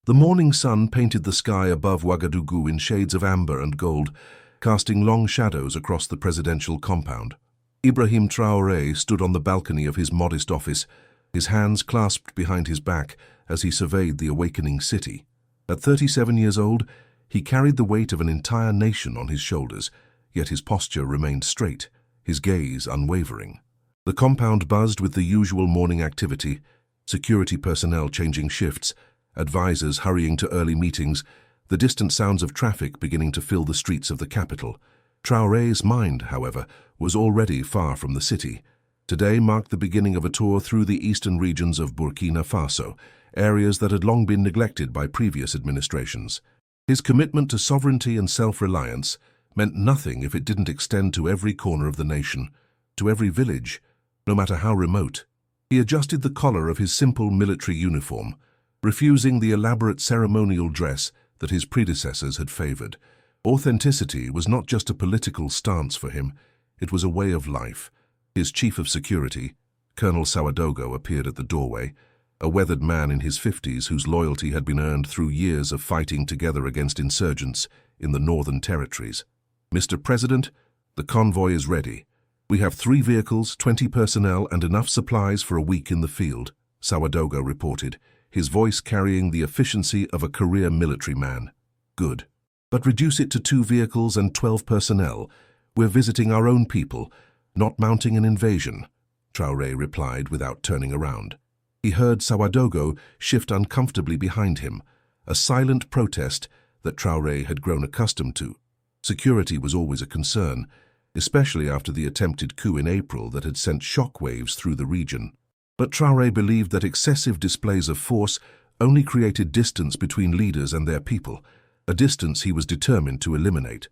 The morning sun painted the sky above Ouagadougou in shades of amber and gold, casting long shadows across the presidential compound. Ibrahim Traoré stood on the balcony of his modest office, his hands clasped behind his back as he surveyed the awakening city. At 37 years old, he carried the weight of an entire nation on his shoulders, yet his posture remained straight, his gaze unwavering. The compound buzzed with the usual morning activity, security personnel changing shifts, advisors hurrying to early meetings, the distant sounds of traffic beginning to fill the streets of the capital. Traoré's mind, however, was already far from the city. Today marked the beginning of a tour through the eastern regions of Burkina Faso, areas that had long been neglected by previous administrations. His commitment to sovereignty and self-reliance meant nothing if it didn't extend to every corner of the nation, to every village, no matter how remote. He adjusted the collar of his simple military uniform, refusing the elaborate ceremonial dress that his predecessors had favored. Authenticity was not just a political stance for him, it was a way of life. His chief of security, Colonel Ouagadougou, appeared at the doorway, a weathered man in his 50s whose loyalty had been earned through years of fighting together against insurgents in the northern territories. "Mr. President, the convoy is ready. We have 3 vehicles, 20 personnel, and enough supplies for a week in the field," Ouagadougou reported, his voice carrying the efficiency of a career military man. "Good. But reduce it to 2 vehicles and 12 personnel. We're visiting our own people, not mounting an invasion," Traoré replied without turning around. He heard Ouagadougou shift uncomfortably behind him, a silent protest that Traoré had grown accustomed to. Security was always a concern, especially after the attempted coup in April that had sent shockwaves through the region. But Traoré believed that excessive displays of force only created distance between leaders and their people, a distance he was determined to eliminate.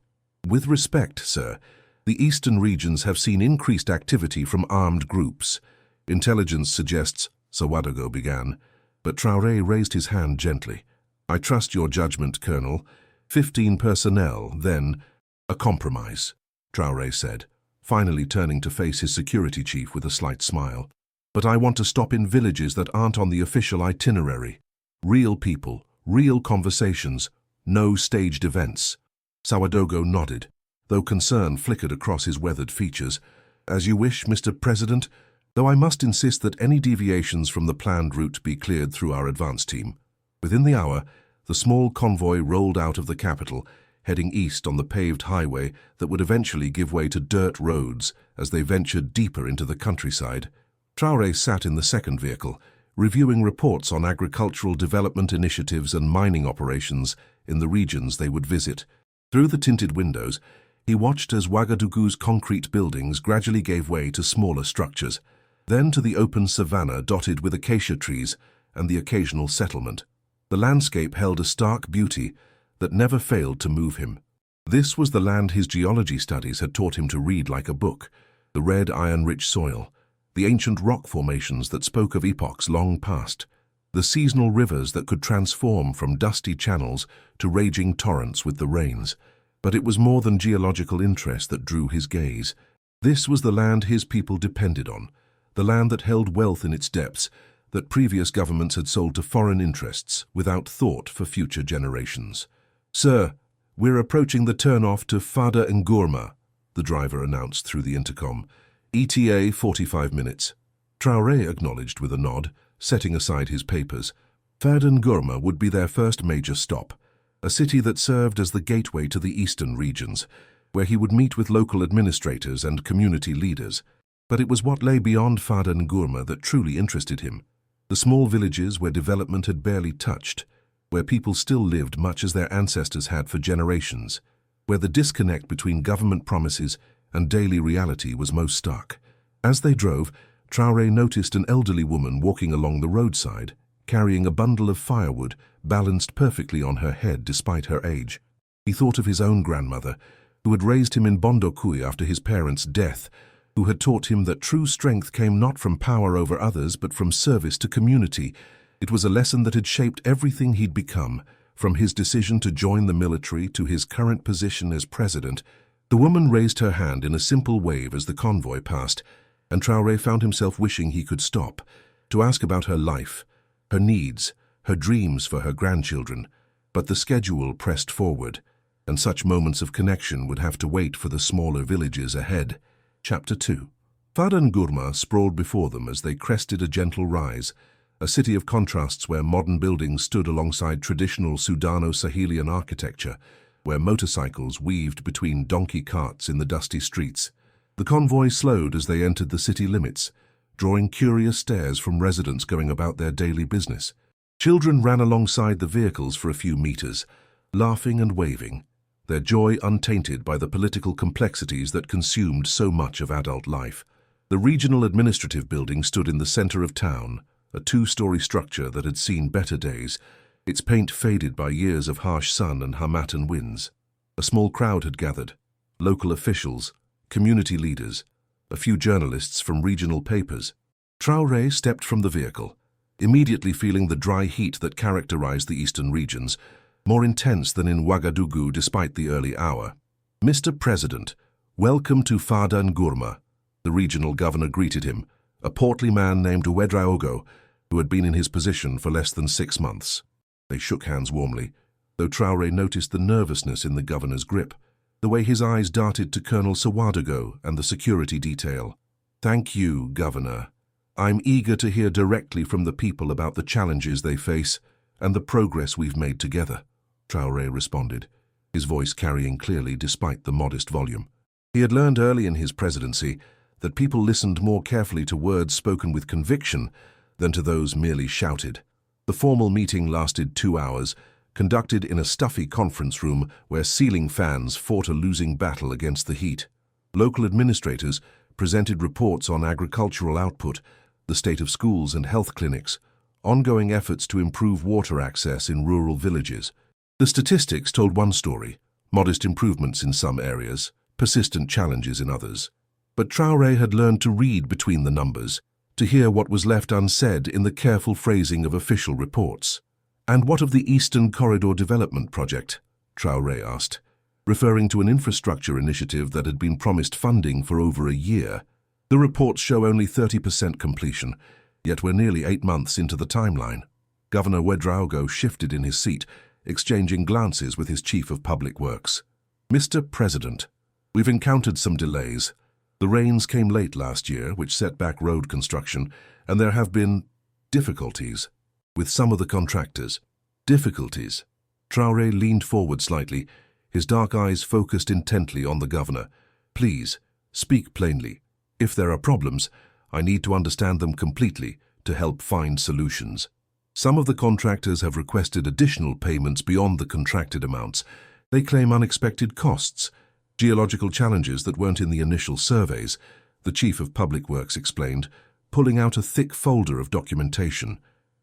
"With respect, sir, the eastern regions have seen increased activity from armed groups. Intelligence suggests," Ouagadougou began, but Traoré raised his hand gently. "I trust your judgment, Colonel. 15 personnel, then a compromise," Traoré said, finally turning to face his security chief with a slight smile. "But I want to stop in villages that aren't on the official itinerary. Real people, real conversations, no staged events." Ouagadougou nodded, though concern flickered across his weathered features. "As you wish, Mr. President, though I must insist that any deviations from the planned route be cleared through our advance team." Within the hour, the small convoy rolled out of the capital, heading east on the paved highway that would eventually give way to dirt roads as they ventured deeper into the countryside. Traoré sat in the second vehicle, reviewing reports on agricultural development initiatives and mining operations in the regions they would visit. Through the tinted windows, he watched as Ouagadougou's concrete buildings gradually gave way to smaller structures, then to the open savanna dotted with acacia trees and the occasional settlement. The landscape held a stark beauty that never failed to move him. This was the land his geology studies had taught him to read like a book, the red iron-rich soil, the ancient rock formations that spoke of epochs long past, the seasonal rivers that could transform from dusty channels to raging torrents with the rains. But it was more than geological interest that drew his gaze. This was the land his people depended on, the land that held wealth in its depths, that previous governments had sold to foreign interests without thought for future generations. "Sir, we're approaching the turn-off to Fada Ngourma," the driver announced through the intercom. "ETA 45 minutes. Traoré acknowledged with a nod, setting aside his papers. Fada Ngourma would be their first major stop, a city that served as the gateway to the eastern regions, where he would meet with local administrators and community leaders. But it was what lay beyond Fada Ngourma that truly interested him. The small villages where development had barely touched, where people still lived much as their ancestors had for generations, where the disconnect between government promises and daily reality was most stark. As they drove, Traoré noticed an elderly woman walking along the roadside, carrying a bundle of firewood balanced perfectly on her head despite her age. He thought of his own grandmother, who had raised him in Bondokouy after his parents' death, who had taught him that true strength came not from power over others but from service to community. It was a lesson that had shaped everything he'd become, from his decision to join the military to his current position as president. The woman raised her hand in a simple wave as the convoy passed, and Traoré found himself wishing he could stop, to ask about her life, her needs, her dreams for her grandchildren, but the schedule pressed forward, and such moments of connection would have to wait for the smaller villages ahead. Chapter 2. Fadan Gurma sprawled before them as they crested a gentle rise, a city of contrasts where modern buildings stood alongside traditional Sudano-Sahelian architecture, where motorcycles weaved between donkey carts in the dusty streets. The convoy slowed as they entered the city limits, drawing curious stares from residents going about their daily business. Children ran alongside the vehicles for a few meters, laughing and waving, their joy untainted by the political complexities that consumed so much of adult life. The regional administrative building stood in the center of town, a two-story structure that had seen better days, its paint faded by years of harsh sun and Hamatan winds. A small crowd had gathered, local officials, community leaders, a few journalists from regional papers. Traoré stepped from the vehicle, immediately feeling the dry heat that characterized the eastern regions, more intense than in Ouagadougou despite the early hour. "Mr. President, welcome to Fadan Gurma," the regional governor greeted him, a portly man named Ouedraogo, who had been in his position for less than 6 months. They shook hands warmly, though Traoré noticed the nervousness in the governor's grip, the way his eyes darted to Colonel Sawadago and the security detail. "Thank you, Governor. I'm eager to hear directly from the people about the challenges they face and the progress we've made together," Traoré responded, his voice carrying clearly despite the modest volume. He had learned early in his presidency that people listened more carefully to words spoken with conviction than to those merely shouted. The formal meeting lasted 2 hours, conducted in a stuffy conference room where ceiling fans fought a losing battle against the heat. Local administrators presented reports on agricultural output, the state of schools and health clinics, ongoing efforts to improve water access in rural villages. The statistics told one story: modest improvements in some areas, persistent challenges in others. But Traoré had learned to read between the numbers, to hear what was left unsaid in the careful phrasing of official reports. "And what of the Eastern Corridor Development Project?" Traoré asked, referring to an infrastructure initiative that had been promised funding for over a year. "The reports show only 30% completion, yet we're nearly 8 months into the timeline." Governor Ouedraogo shifted in his seat, exchanging glances with his chief of public works. "Mr. President, we've encountered some delays. The rains came late last year, which set back road construction, and there have been difficulties with some of the contractors." "Difficulties?" Traoré leaned forward slightly, his dark eyes focused intently on the governor. "Please, speak plainly. If there are problems, I need to understand them completely to help find solutions." "Some of the contractors have requested additional payments beyond the contracted amounts. They claim unexpected costs, geological challenges that weren't in the initial surveys," the chief of public works explained, pulling out a thick folder of documentation.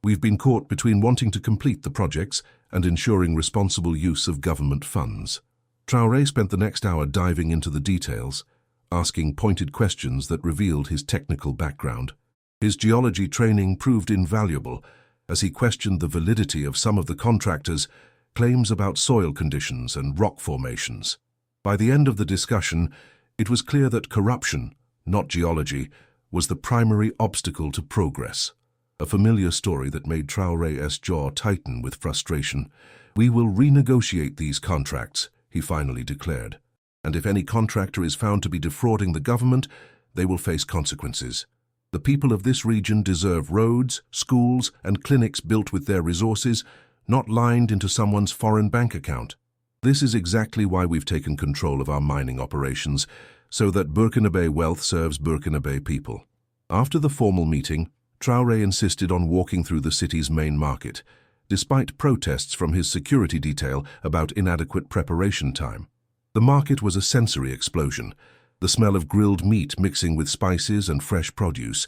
"We've been caught between wanting to complete the projects and ensuring responsible use of government funds." Traoré spent the next hour diving into the details, asking pointed questions that revealed his technical background. His geology training proved invaluable as he questioned the validity of some of the contractors' claims about soil conditions and rock formations. By the end of the discussion, it was clear that corruption, not geology, was the primary obstacle to progress. A familiar story that made Traoré's jaw tighten with frustration. "We will renegotiate these contracts," he finally declared. "And if any contractor is found to be defrauding the government, they will face consequences. The people of this region deserve roads, schools, and clinics built with their resources, not lined into someone's foreign bank account. This is exactly why we've taken control of our mining operations, so that Burkinabe wealth serves Burkinabe people." After the formal meeting, Traoré insisted on walking through the city's main market, despite protests from his security detail about inadequate preparation time. The market was a sensory explosion, the smell of grilled meat mixing with spices and fresh produce,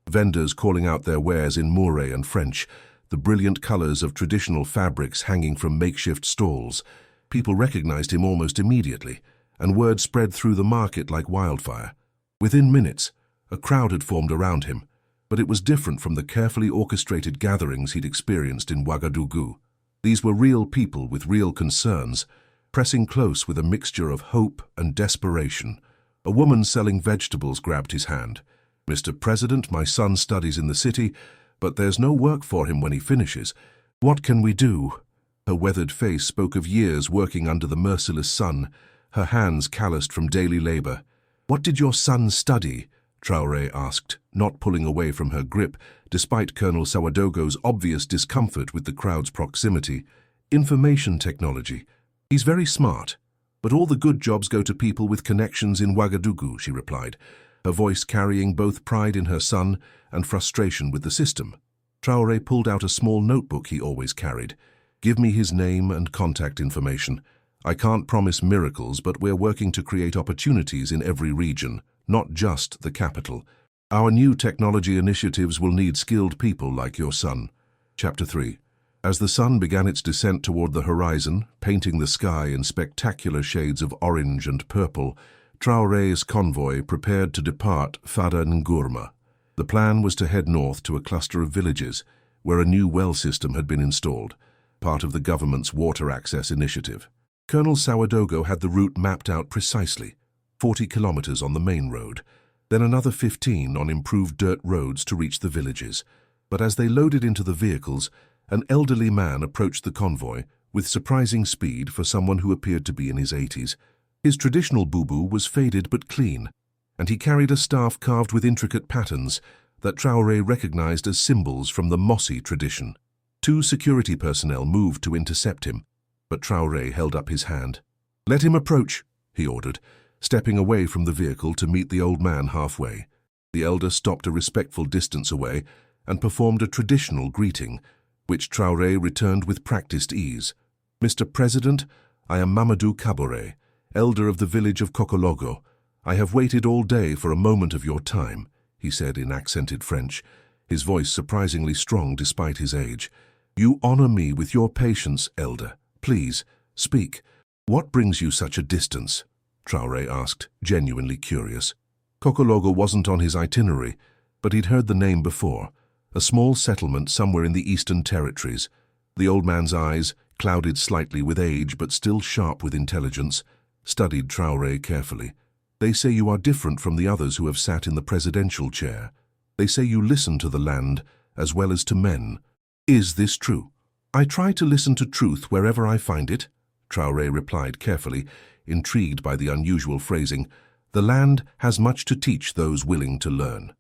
vendors calling out their wares in Mooré and French, the brilliant colors of traditional fabrics hanging from makeshift stalls. People recognized him almost immediately, and word spread through the market like wildfire. Within minutes, a crowd had formed around him, but it was different from the carefully orchestrated gatherings he'd experienced in Ouagadougou. These were real people with real concerns, pressing close with a mixture of hope and desperation. A woman selling vegetables grabbed his hand. "Mr. President, my son studies in the city, but there's no work for him when he finishes. What can we do? Her weathered face spoke of years working under the merciless sun, her hands calloused from daily labor. What did your son study? Traoré asked, not pulling away from her grip, despite Colonel Sawadogo's obvious discomfort with the crowd's proximity. Information technology. He's very smart, but all the good jobs go to people with connections in Ouagadougou, she replied, her voice carrying both pride in her son and frustration with the system. Traoré pulled out a small notebook he always carried. Give me his name and contact information. I can't promise miracles, but we're working to create opportunities in every region, not just the capital. Our new technology initiatives will need skilled people like your son. Chapter 3. As the sun began its descent toward the horizon, painting the sky in spectacular shades of orange and purple, Traoré's convoy prepared to depart Fada Ngourma. The plan was to head north to a cluster of villages, where a new well system had been installed, part of the government's water access initiative. Colonel Sawadogo had the route mapped out precisely, 40 kilometers on the main road, then another 15 on improved dirt roads to reach the villages. But as they loaded into the vehicles, an elderly man approached the convoy with surprising speed for someone who appeared to be in his 80s. His traditional bubu was faded but clean, and he carried a staff carved with intricate patterns that Traoré recognized as symbols from the Mossi tradition. 2 security personnel moved to intercept him, but Traoré held up his hand. "Let him approach," he ordered, stepping away from the vehicle to meet the old man halfway. The elder stopped a respectful distance away and performed a traditional greeting, which Traoré returned with practiced ease. "Mr. President, I am Mamadou Kaboré, elder of the village of Kokologo. I have waited all day for a moment of your time," he said in accented French, his voice surprisingly strong despite his age. "You honor me with your patience, elder. Please, speak. What brings you such a distance?" Traoré asked, genuinely curious. Kokologo wasn't on his itinerary, but he'd heard the name before, a small settlement somewhere in the Eastern Territories. The old man's eyes, clouded slightly with age but still sharp with intelligence, studied Traoré carefully. "They say you are different from the others who have sat in the presidential chair. They say you listen to the land as well as to men. Is this true?" "I try to listen to truth wherever I find it," Traoré replied carefully, intrigued by the unusual phrasing. "The land has much to teach those willing to learn."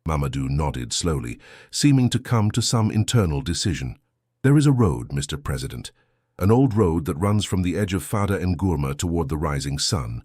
Mamadou nodded slowly, seeming to come to some internal decision. "There is a road, Mr. President, an old road that runs from the edge of Fada Ngourma toward the rising sun.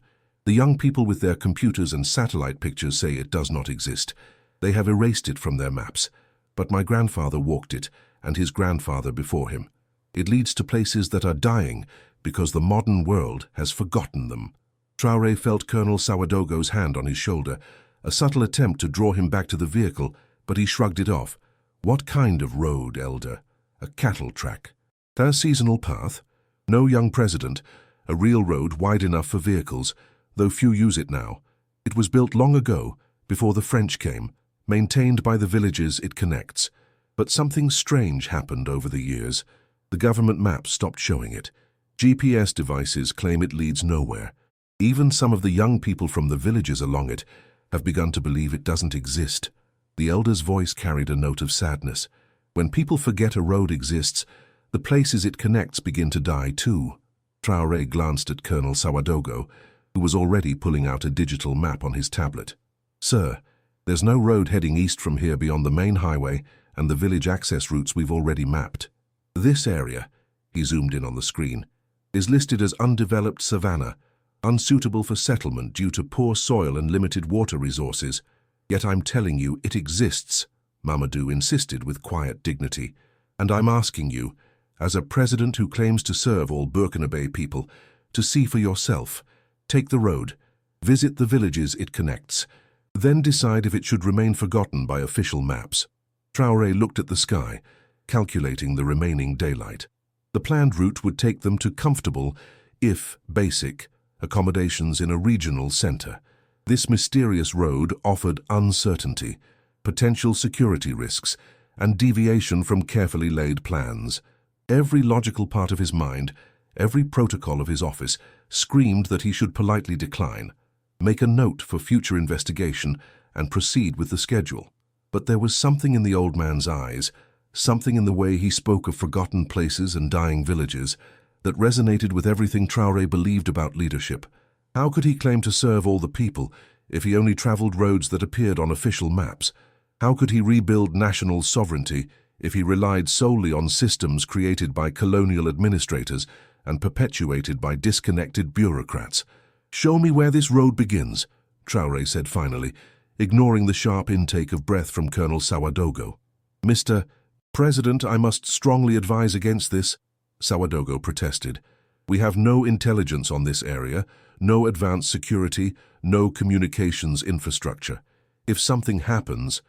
The young people with their computers and satellite pictures say it does not exist. They have erased it from their maps, but my grandfather walked it, and his grandfather before him. It leads to places that are dying because the modern world has forgotten them." Traoré felt Colonel Sawadogo's hand on his shoulder, a subtle attempt to draw him back to the vehicle, but he shrugged it off. "What kind of road, elder? A cattle track? A seasonal path? No, young president, a real road wide enough for vehicles, though few use it now. It was built long ago, before the French came, maintained by the villages it connects. But something strange happened over the years. The government maps stopped showing it. GPS devices claim it leads nowhere. Even some of the young people from the villages along it have begun to believe it doesn't exist." The elder's voice carried a note of sadness. "When people forget a road exists, the places it connects begin to die too." Traoré glanced at Colonel Sawadogo, who was already pulling out a digital map on his tablet. "Sir, there's no road heading east from here beyond the main highway and the village access routes we've already mapped. This area," he zoomed in on the screen, "is listed as undeveloped savanna, unsuitable for settlement due to poor soil and limited water resources. Yet I'm telling you it exists," Mamadou insisted with quiet dignity. "And I'm asking you, as a president who claims to serve all Burkinabe people, to see for yourself. Take the road, visit the villages it connects, then decide if it should remain forgotten by official maps." Traoré looked at the sky, calculating the remaining daylight. The planned route would take them to comfortable, if basic, accommodations in a regional center. This mysterious road offered uncertainty, potential security risks, and deviation from carefully laid plans. Every logical part of his mind, every protocol of his office, screamed that he should politely decline, make a note for future investigation, and proceed with the schedule. But there was something in the old man's eyes, something in the way he spoke of forgotten places and dying villages that resonated with everything Traoré believed about leadership. How could he claim to serve all the people if he only travelled roads that appeared on official maps? How could he rebuild national sovereignty if he relied solely on systems created by colonial administrators and perpetuated by disconnected bureaucrats? "Show me where this road begins," Traoré said finally, ignoring the sharp intake of breath from Colonel Sawadogo. "Mr. President, I must strongly advise against this," Sawadogo protested. "We have no intelligence on this area, no advanced security, no communications infrastructure. If something happens,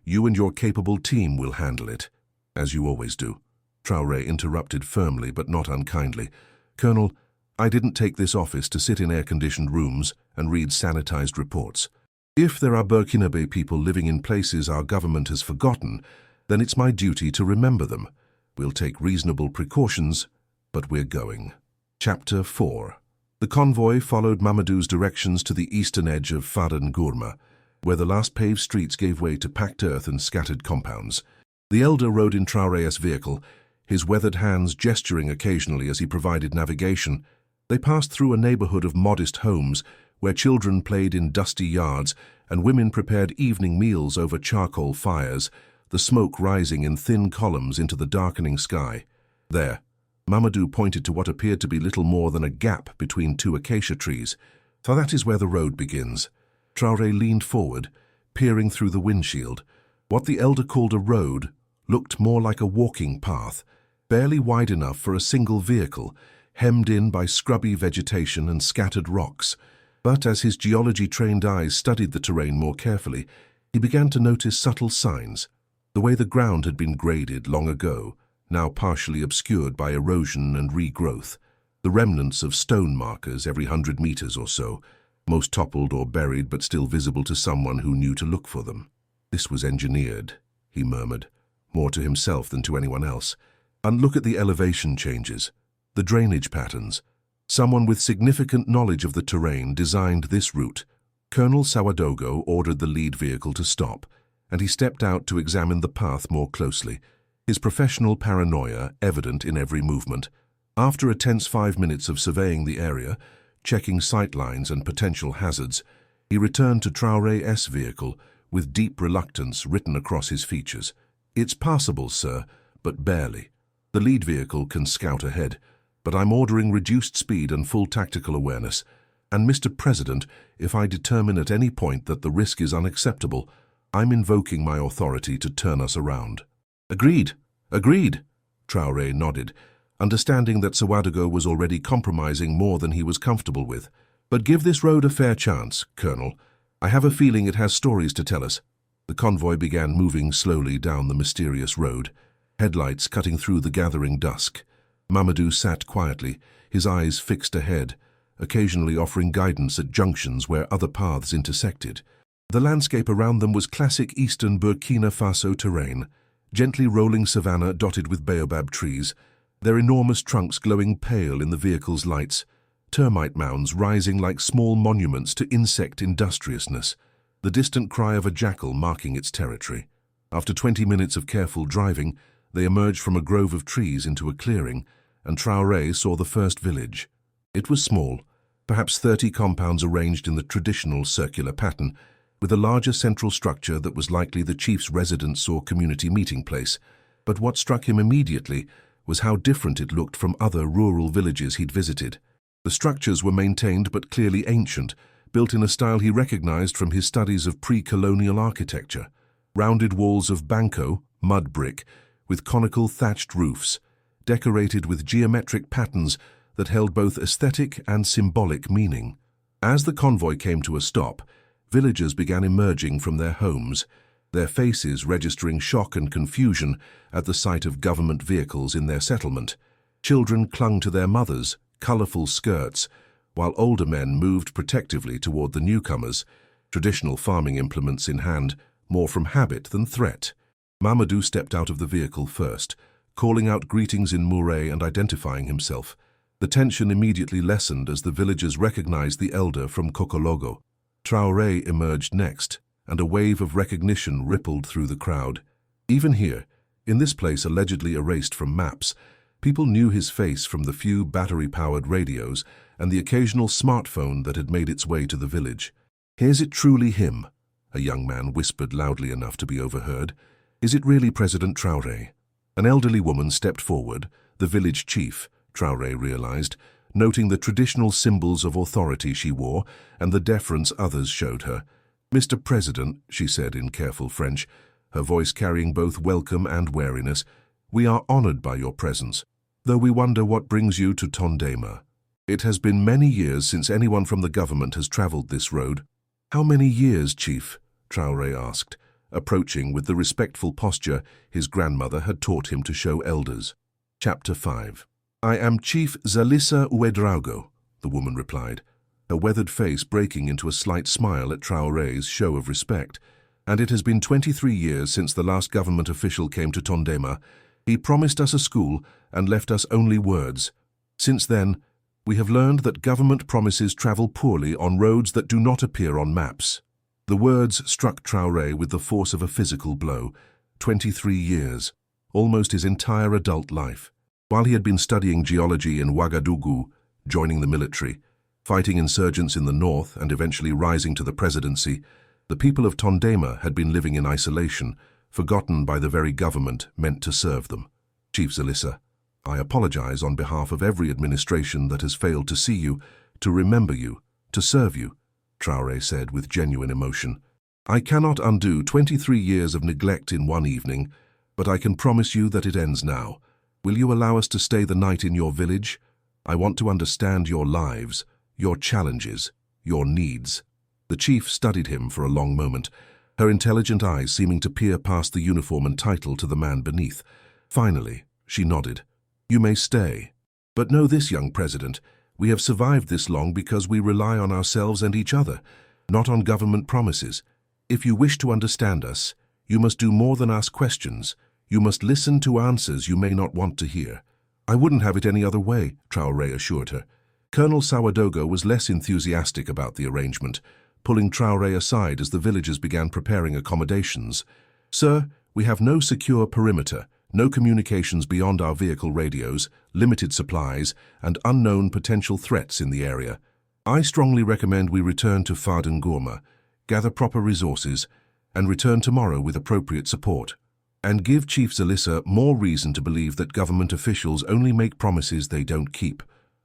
you and your capable team will handle it." "As you always do," Traoré interrupted firmly but not unkindly. "Colonel, I didn't take this office to sit in air-conditioned rooms and read sanitized reports. If there are Burkinabe people living in places our government has forgotten, then it's my duty to remember them. We'll take reasonable precautions, but we're going." Chapter 4. The convoy followed Mamadou's directions to the eastern edge of Fadan Gourma, where the last paved streets gave way to packed earth and scattered compounds. The elder rode in Traoré's vehicle, his weathered hands gesturing occasionally as he provided navigation. They passed through a neighborhood of modest homes where children played in dusty yards and women prepared evening meals over charcoal fires, the smoke rising in thin columns into the darkening sky. "There," Mamadou pointed to what appeared to be little more than a gap between two acacia trees. "So that is where the road begins." Traoré leaned forward, peering through the windshield. What the elder called a road looked more like a walking path, barely wide enough for a single vehicle, hemmed in by scrubby vegetation and scattered rocks. But as his geology-trained eyes studied the terrain more carefully, he began to notice subtle signs. The way the ground had been graded long ago, now partially obscured by erosion and regrowth. The remnants of stone markers every 100 meters or so, most toppled or buried but still visible to someone who knew to look for them. "This was engineered," he murmured, more to himself than to anyone else. "And look at the elevation changes, the drainage patterns. Someone with significant knowledge of the terrain designed this route." Colonel Sawadogo ordered the lead vehicle to stop, and he stepped out to examine the path more closely, his professional paranoia evident in every movement. After a tense 5 minutes of surveying the area, checking sightlines and potential hazards, he returned to Traoré's vehicle with deep reluctance written across his features. "It's passable, sir, but barely. The lead vehicle can scout ahead, but I'm ordering reduced speed and full tactical awareness. And Mr. President, if I determine at any point that the risk is unacceptable, I'm invoking my authority to turn us around." "Agreed, agreed," Traoré nodded, understanding that Sawadogo was already compromising more than he was comfortable with. "But give this road a fair chance, Colonel. I have a feeling it has stories to tell us." The convoy began moving slowly down the mysterious road, headlights cutting through the gathering dusk. Mamadou sat quietly, his eyes fixed ahead, occasionally offering guidance at junctions where other paths intersected. The landscape around them was classic eastern Burkina Faso terrain, gently rolling savanna dotted with baobab trees, their enormous trunks glowing pale in the vehicle's lights, termite mounds rising like small monuments to insect industriousness, the distant cry of a jackal marking its territory. After 20 minutes of careful driving, they emerged from a grove of trees into a clearing, and Traoré saw the first village. It was small, perhaps 30 compounds arranged in the traditional circular pattern, with a larger central structure that was likely the chief's residence or community meeting place. But what struck him immediately was how different it looked from other rural villages he'd visited. The structures were maintained but clearly ancient, built in a style he recognized from his studies of pre-colonial architecture. Rounded walls of banco, mud brick, with conical thatched roofs, decorated with geometric patterns that held both aesthetic and symbolic meaning. As the convoy came to a stop, villagers began emerging from their homes, their faces registering shock and confusion at the sight of government vehicles in their settlement. Children clung to their mothers' colorful skirts, while older men moved protectively toward the newcomers, traditional farming implements in hand, more from habit than threat. Mamadou stepped out of the vehicle first, calling out greetings in Mouret and identifying himself. The tension immediately lessened as the villagers recognized the elder from Kokologo. Traoré emerged next, and a wave of recognition rippled through the crowd. Even here, in this place allegedly erased from maps, people knew his face from the few battery-powered radios and the occasional smartphone that had made its way to the village. "Is it truly him?" a young man whispered loudly enough to be overheard. "Is it really President Traoré?" An elderly woman stepped forward, the village chief, Traoré realized, noting the traditional symbols of authority she wore and the deference others showed her. "Mr. President," she said in careful French, her voice carrying both welcome and wariness, "we are honored by your presence, though we wonder what brings you to Tondema. It has been many years since anyone from the government has traveled this road." "How many years, Chief?" Traoré asked, approaching with the respectful posture his grandmother had taught him to show elders. Chapter 5. "I am Chief Zalissa Ouedraogo," the woman replied, her weathered face breaking into a slight smile at Traoré's show of respect. "And it has been 23 years since the last government official came to Tondema. He promised us a school and left us only words. Since then, we have learned that government promises travel poorly on roads that do not appear on maps." The words struck Traoré with the force of a physical blow. 23 years, almost his entire adult life. While he had been studying geology in Ouagadougou, joining the military, fighting insurgents in the north and eventually rising to the presidency, the people of Tondema had been living in isolation, forgotten by the very government meant to serve them. "Chief Zalissa, I apologize on behalf of every administration that has failed to see you, to remember you, to serve you," Traoré said with genuine emotion. "I cannot undo 23 years of neglect in one evening, but I can promise you that it ends now. Will you allow us to stay the night in your village? I want to understand your lives, your challenges, your needs." The chief studied him for a long moment, her intelligent eyes seeming to peer past the uniform and title to the man beneath. Finally, she nodded. "You may stay. But know this, young president, we have survived this long because we rely on ourselves and each other, not on government promises. If you wish to understand us, you must do more than ask questions. You must listen to answers you may not want to hear." "I wouldn't have it any other way," Traoré assured her. Colonel Ouedraogo was less enthusiastic about the arrangement, pulling Traoré aside as the villagers began preparing accommodations. "Sir, we have no secure perimeter, no communications beyond our vehicle radios, limited supplies, and unknown potential threats in the area. I strongly recommend we return to Fardengorma, gather proper resources, and return tomorrow with appropriate support. And give Chief Zalissa more reason to believe that government officials only make promises they don't keep."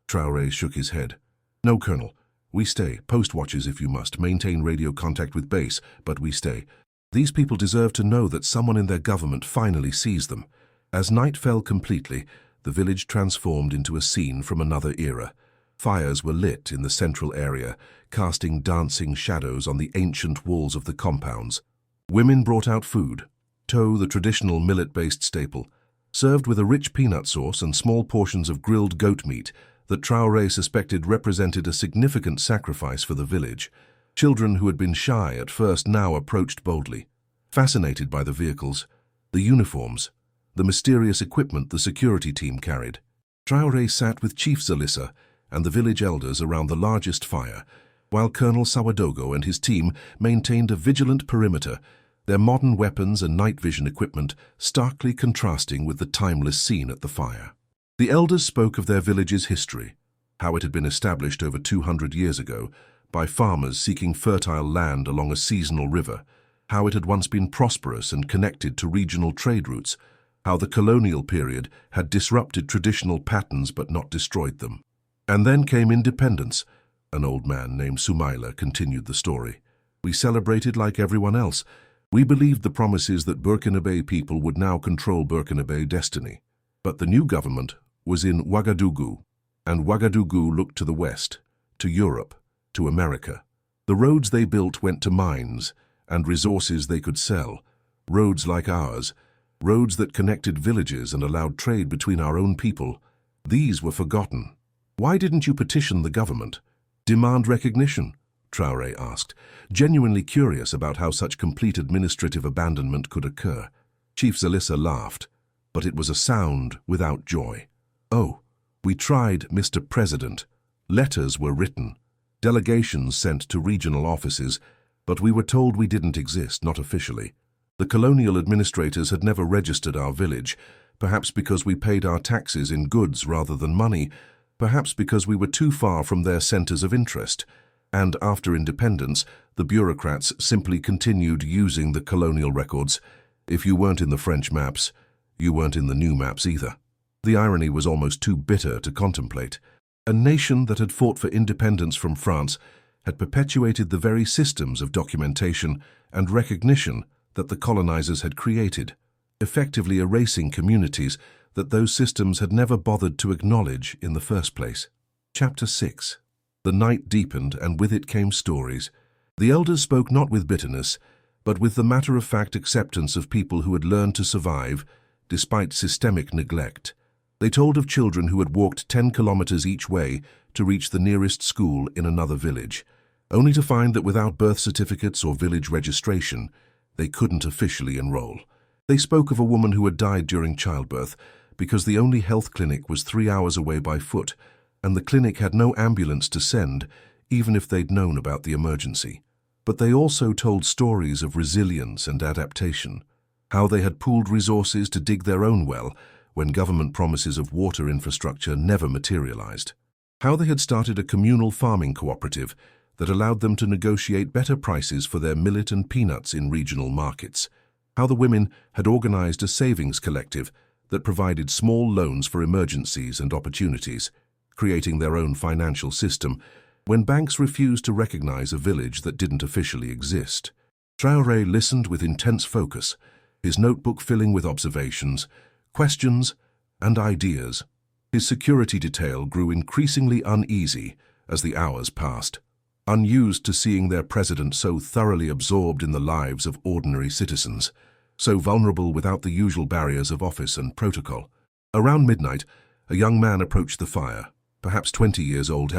Traoré shook his head. "No, Colonel. We stay. Post watches if you must. Maintain radio contact with base, but we stay. These people deserve to know that someone in their government finally sees them." As night fell completely, the village transformed into a scene from another era. Fires were lit in the central area, casting dancing shadows on the ancient walls of the compounds. Women brought out food. Tow, the traditional millet-based staple, served with a rich peanut sauce and small portions of grilled goat meat that Traoré suspected represented a significant sacrifice for the village. Children who had been shy at first now approached boldly, fascinated by the vehicles, the uniforms, the mysterious equipment the security team carried. Traoré sat with Chief Zalissa and the village elders around the largest fire, while Colonel Ouedraogo and his team maintained a vigilant perimeter, their modern weapons and night vision equipment starkly contrasting with the timeless scene at the fire. The elders spoke of their village's history, how it had been established over 200 years ago by farmers seeking fertile land along a seasonal river, how it had once been prosperous and connected to regional trade routes, how the colonial period had disrupted traditional patterns but not destroyed them. And then came independence. An old man named Soumaila continued the story. "We celebrated like everyone else. We believed the promises that Burkinabe people would now control Burkinabe destiny. But the new government was in Ouagadougou, and Ouagadougou looked to the west, to Europe, to America. The roads they built went to mines and resources they could sell, roads like ours, roads that connected villages and allowed trade between our own people. These were forgotten. Why didn't you petition the government? Demand recognition?" Traoré asked, genuinely curious about how such complete administrative abandonment could occur. Chief Zalissa laughed, but it was a sound without joy. "Oh, we tried, Mr. President. Letters were written, delegations sent to regional offices, but we were told we didn't exist, not officially. The colonial administrators had never registered our village, perhaps because we paid our taxes in goods rather than money, perhaps because we were too far from their centers of interest. And after independence, the bureaucrats simply continued using the colonial records. If you weren't in the French maps, you weren't in the new maps either. The irony was almost too bitter to contemplate. A nation that had fought for independence from France had perpetuated the very systems of documentation and recognition that the colonizers had created, effectively erasing communities that those systems had never bothered to acknowledge in the first place. Chapter 6. The night deepened, and with it came stories. The elders spoke not with bitterness, but with the matter-of-fact acceptance of people who had learned to survive despite systemic neglect. They told of children who had walked 10 kilometers each way to reach the nearest school in another village, only to find that without birth certificates or village registration, they couldn't officially enroll. They spoke of a woman who had died during childbirth because the only health clinic was 3 hours away by foot, and the clinic had no ambulance to send, even if they'd known about the emergency. But they also told stories of resilience and adaptation, how they had pooled resources to dig their own well when government promises of water infrastructure never materialized, how they had started a communal farming cooperative that allowed them to negotiate better prices for their millet and peanuts in regional markets, how the women had organized a savings collective that provided small loans for emergencies and opportunities, creating their own financial system when banks refused to recognize a village that didn't officially exist. Traoré listened with intense focus, his notebook filling with observations, questions, and ideas. His security detail grew increasingly uneasy as the hours passed, unused to seeing their president so thoroughly absorbed in the lives of ordinary citizens, so vulnerable without the usual barriers of office and protocol. Around midnight, a young man approached the fire, perhaps 20 years old,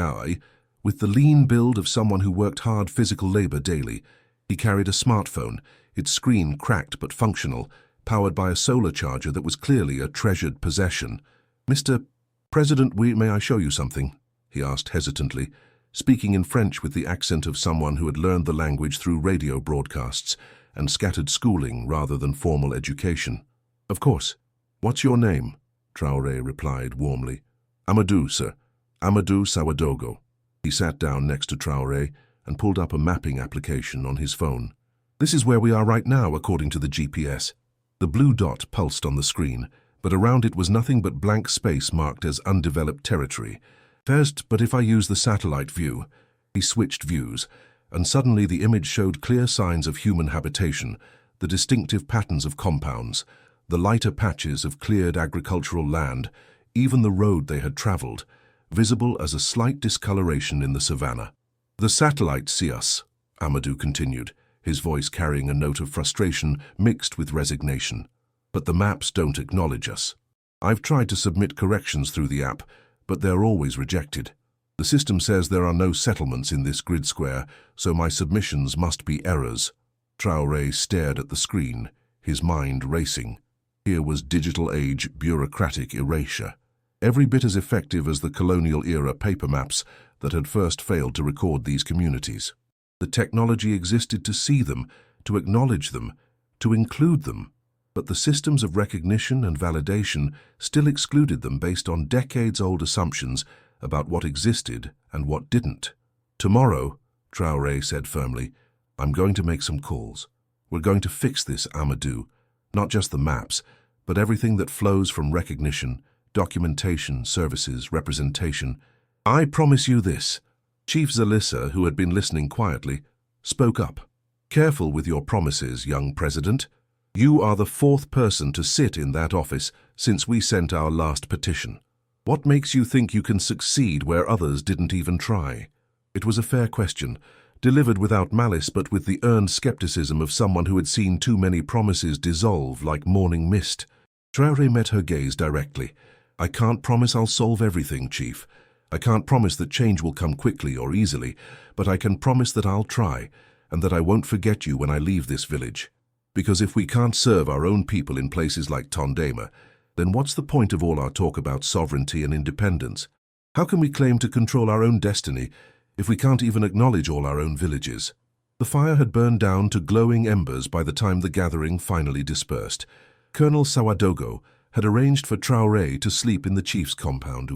with the lean build of someone who worked hard physical labor daily. He carried a smartphone, its screen cracked but functional, powered by a solar charger that was clearly a treasured possession. "Mr. President, may I show you something?" he asked hesitantly, speaking in French with the accent of someone who had learned the language through radio broadcasts and scattered schooling rather than formal education. "Of course. What's your name?" Traoré replied warmly. "Amadou, sir. Amadou Sawadogo." He sat down next to Traoré and pulled up a mapping application on his phone. "This is where we are right now, according to the GPS." The blue dot pulsed on the screen, but around it was nothing but blank space marked as undeveloped territory. "First, but if I use the satellite view." He switched views, and suddenly the image showed clear signs of human habitation, the distinctive patterns of compounds, the lighter patches of cleared agricultural land, even the road they had traveled, visible as a slight discoloration in the savannah. "The satellites see us," Amadou continued, his voice carrying a note of frustration mixed with resignation. "But the maps don't acknowledge us. I've tried to submit corrections through the app, but they're always rejected. The system says there are no settlements in this grid square, so my submissions must be errors." Traoré stared at the screen, his mind racing. Here was digital age bureaucratic erasure, every bit as effective as the colonial-era paper maps that had first failed to record these communities. The technology existed to see them, to acknowledge them, to include them, but the systems of recognition and validation still excluded them based on decades-old assumptions about what existed and what didn't. "Tomorrow," Traoré said firmly, "I'm going to make some calls. We're going to fix this, Amadou. Not just the maps, but everything that flows from recognition, documentation, services, representation. I promise you this." Chief Zalissa, who had been listening quietly, spoke up. "Careful with your promises, young president. You are the 4th person to sit in that office since we sent our last petition. What makes you think you can succeed where others didn't even try?" It was a fair question, delivered without malice but with the earned skepticism of someone who had seen too many promises dissolve like morning mist. Traoré met her gaze directly. "I can't promise I'll solve everything, Chief. I can't promise that change will come quickly or easily, but I can promise that I'll try, and that I won't forget you when I leave this village. Because if we can't serve our own people in places like Tondema, then what's the point of all our talk about sovereignty and independence? How can we claim to control our own destiny if we can't even acknowledge all our own villages?" The fire had burned down to glowing embers by the time the gathering finally dispersed. Colonel Sawadogo had arranged for Traoré to sleep in the chief's compound,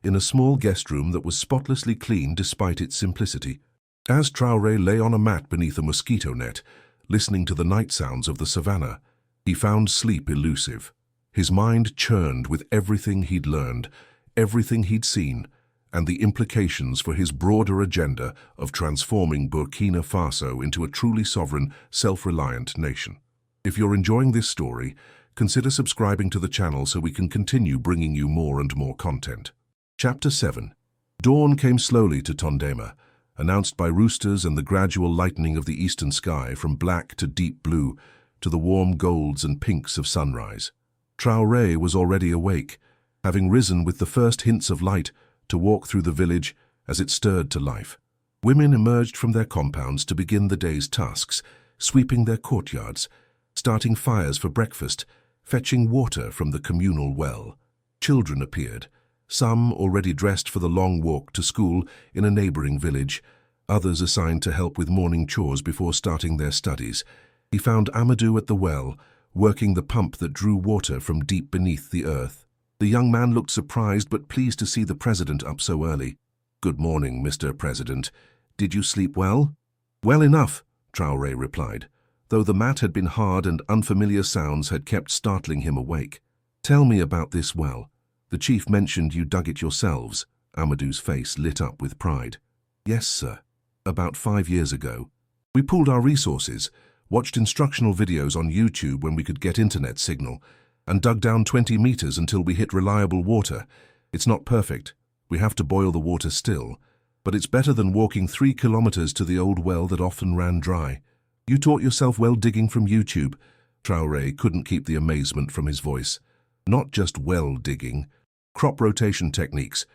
in a small guest room that was spotlessly clean despite its simplicity. As Traoré lay on a mat beneath a mosquito net, listening to the night sounds of the savannah, he found sleep elusive. His mind churned with everything he'd learned, everything he'd seen, and the implications for his broader agenda of transforming Burkina Faso into a truly sovereign, self-reliant nation. If you're enjoying this story, consider subscribing to the channel so we can continue bringing you more and more content. Chapter 7. Dawn came slowly to Tondema, announced by roosters and the gradual lightening of the eastern sky from black to deep blue to the warm golds and pinks of sunrise. Traoré was already awake, having risen with the first hints of light to walk through the village as it stirred to life. Women emerged from their compounds to begin the day's tasks, sweeping their courtyards, starting fires for breakfast, fetching water from the communal well. Children appeared, some already dressed for the long walk to school in a neighboring village, others assigned to help with morning chores before starting their studies. He found Amadou at the well, working the pump that drew water from deep beneath the earth. The young man looked surprised but pleased to see the president up so early. "Good morning, Mr. President. Did you sleep well?" "Well enough," Traoré replied, though the mat had been hard and unfamiliar sounds had kept startling him awake. "Tell me about this well. The chief mentioned you dug it yourselves." Amadou's face lit up with pride. "Yes, sir. About 5 years ago. We pooled our resources, watched instructional videos on YouTube when we could get internet signal, and dug down 20 meters until we hit reliable water. It's not perfect. We have to boil the water still, but it's better than walking 3 kilometers to the old well that often ran dry." "You taught yourself well digging from YouTube?" Traoré couldn't keep the amazement from his voice. "Not just well digging. Crop rotation techniques,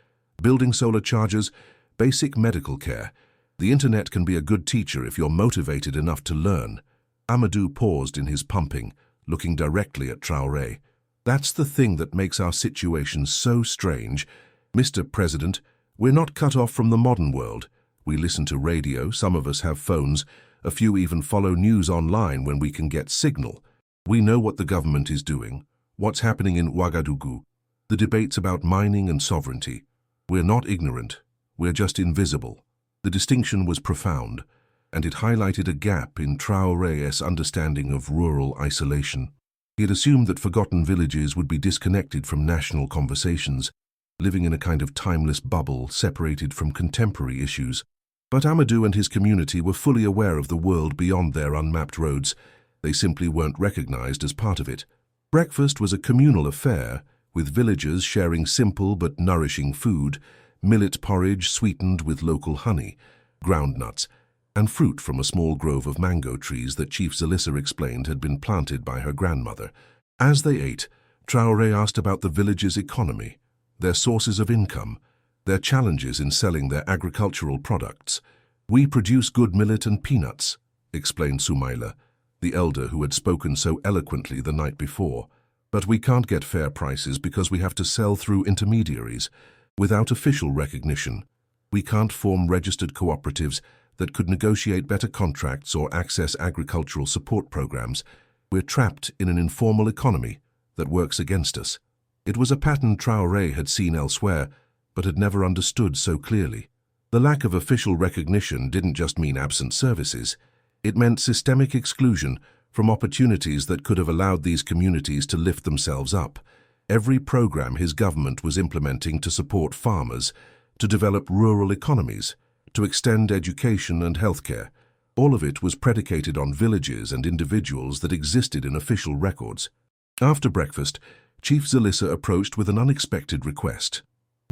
building solar chargers, basic medical care. The internet can be a good teacher if you're motivated enough to learn." Amadou paused in his pumping, looking directly at Traoré. "That's the thing that makes our situation so strange. Mr. President, we're not cut off from the modern world. We listen to radio, some of us have phones, a few even follow news online when we can get signal. We know what the government is doing, what's happening in Ouagadougou, the debates about mining and sovereignty. We're not ignorant, we're just invisible." The distinction was profound, and it highlighted a gap in Traoré's understanding of rural isolation. He had assumed that forgotten villages would be disconnected from national conversations, living in a kind of timeless bubble separated from contemporary issues. But Amadou and his community were fully aware of the world beyond their unmapped roads. They simply weren't recognized as part of it. Breakfast was a communal affair, with villagers sharing simple but nourishing food, millet porridge sweetened with local honey, groundnuts, and fruit from a small grove of mango trees that Chief Zalissa explained had been planted by her grandmother. As they ate, Traoré asked about the village's economy, their sources of income, their challenges in selling their agricultural products. "We produce good millet and peanuts," explained Soumaïla, the elder who had spoken so eloquently the night before. "But we can't get fair prices because we have to sell through intermediaries. Without official recognition, we can't form registered cooperatives that could negotiate better contracts or access agricultural support programs. We're trapped in an informal economy that works against us." It was a pattern Traoré had seen elsewhere, but had never understood so clearly. The lack of official recognition didn't just mean absent services. It meant systemic exclusion from opportunities that could have allowed these communities to lift themselves up. Every program his government was implementing to support farmers, to develop rural economies, to extend education and healthcare, all of it was predicated on villages and individuals that existed in official records. After breakfast, Chief Zalissa approached with an unexpected request.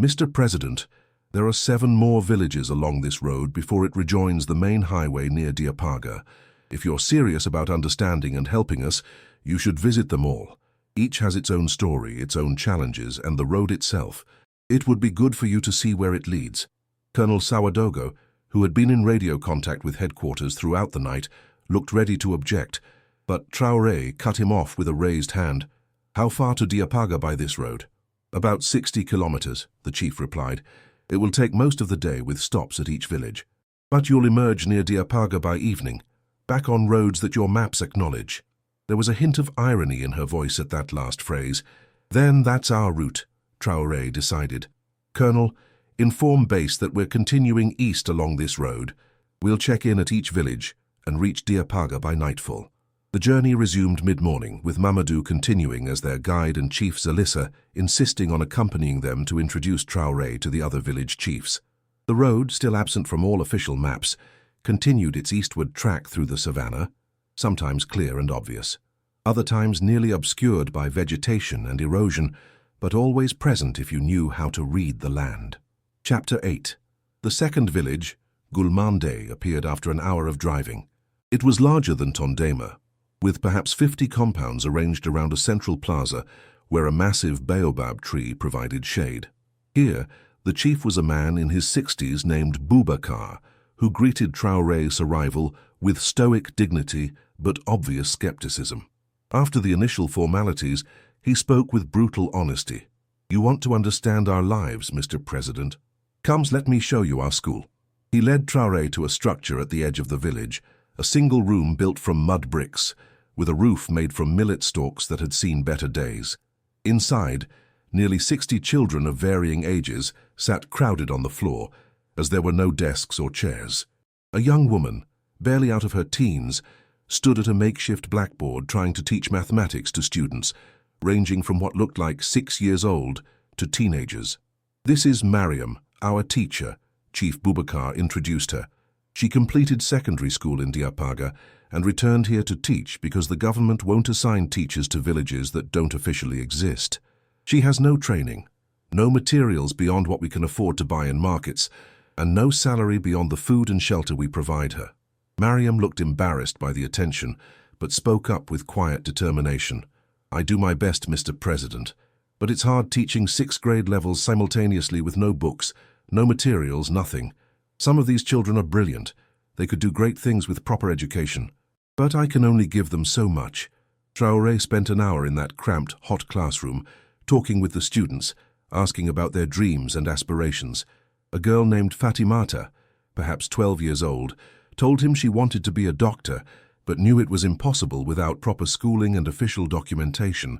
"Mr. President, there are 7 more villages along this road before it rejoins the main highway near Diapaga. If you're serious about understanding and helping us, you should visit them all. Each has its own story, its own challenges, and the road itself. It would be good for you to see where it leads." Colonel Sawadogo, who had been in radio contact with headquarters throughout the night, looked ready to object, but Traoré cut him off with a raised hand. "How far to Diapaga by this road?" "About 60 kilometers, the chief replied. "It will take most of the day with stops at each village." But you'll emerge near Diapaga by evening, back on roads that your maps acknowledge. There was a hint of irony in her voice at that last phrase. Then that's our route, Traoré decided. Colonel, inform base that we're continuing east along this road. We'll check in at each village and reach Diapaga by nightfall. The journey resumed mid-morning, with Mamadou continuing as their guide and Chief Zalissa insisting on accompanying them to introduce Traoré to the other village chiefs. The road, still absent from all official maps, continued its eastward track through the savannah, sometimes clear and obvious, other times nearly obscured by vegetation and erosion, but always present if you knew how to read the land. Chapter 8. The second village, Gulmande, appeared after an hour of driving. It was larger than Tondema, with perhaps 50 compounds arranged around a central plaza where a massive baobab tree provided shade. Here, the chief was a man in his 60s named Boubacar, who greeted Traoré's arrival with stoic dignity but obvious skepticism. After the initial formalities, he spoke with brutal honesty. "You want to understand our lives, Mr. President? Come, let me show you our school." He led Traoré to a structure at the edge of the village, a single room built from mud bricks, with a roof made from millet stalks that had seen better days. Inside, nearly 60 children of varying ages sat crowded on the floor, as there were no desks or chairs. A young woman, barely out of her teens, stood at a makeshift blackboard trying to teach mathematics to students, ranging from what looked like 6 years old to teenagers. "This is Mariam, our teacher," Chief Boubacar introduced her. "She completed secondary school in Diapaga and returned here to teach because the government won't assign teachers to villages that don't officially exist. She has no training, no materials beyond what we can afford to buy in markets, and no salary beyond the food and shelter we provide her." Mariam looked embarrassed by the attention, but spoke up with quiet determination. "I do my best, Mr. President, but it's hard teaching 6th grade levels simultaneously with no books, no materials, nothing. Some of these children are brilliant. They could do great things with proper education. But I can only give them so much." Traoré spent an hour in that cramped, hot classroom, talking with the students, asking about their dreams and aspirations. A girl named Fatimata, perhaps 12 years old, told him she wanted to be a doctor, but knew it was impossible without proper schooling and official documentation.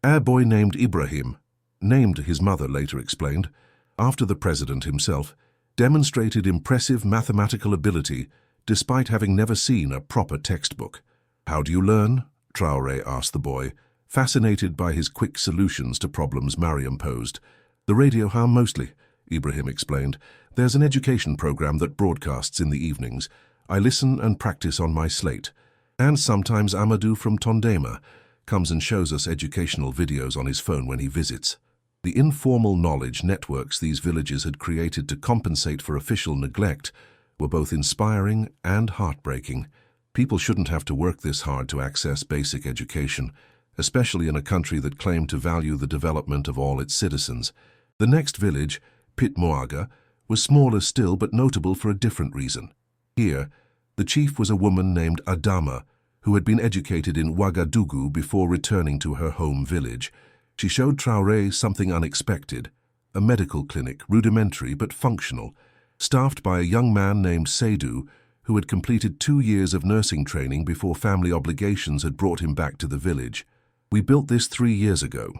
A boy named Ibrahim, named his mother later explained, after the president himself, demonstrated impressive mathematical ability despite having never seen a proper textbook. "How do you learn?" Traoré asked the boy, fascinated by his quick solutions to problems Mariam posed. "The radio, how mostly," Ibrahim explained. "There's an education program that broadcasts in the evenings. I listen and practice on my slate. And sometimes Amadou from Tondema comes and shows us educational videos on his phone when he visits." The informal knowledge networks these villages had created to compensate for official neglect were both inspiring and heartbreaking. People shouldn't have to work this hard to access basic education, especially in a country that claimed to value the development of all its citizens. The next village, Pitmoaga, was smaller still but notable for a different reason. Here, the chief was a woman named Adama, who had been educated in Ouagadougou before returning to her home village. She showed Traoré something unexpected, a medical clinic, rudimentary but functional, staffed by a young man named Seydou, who had completed 2 years of nursing training before family obligations had brought him back to the village. "We built this 3 years ago,"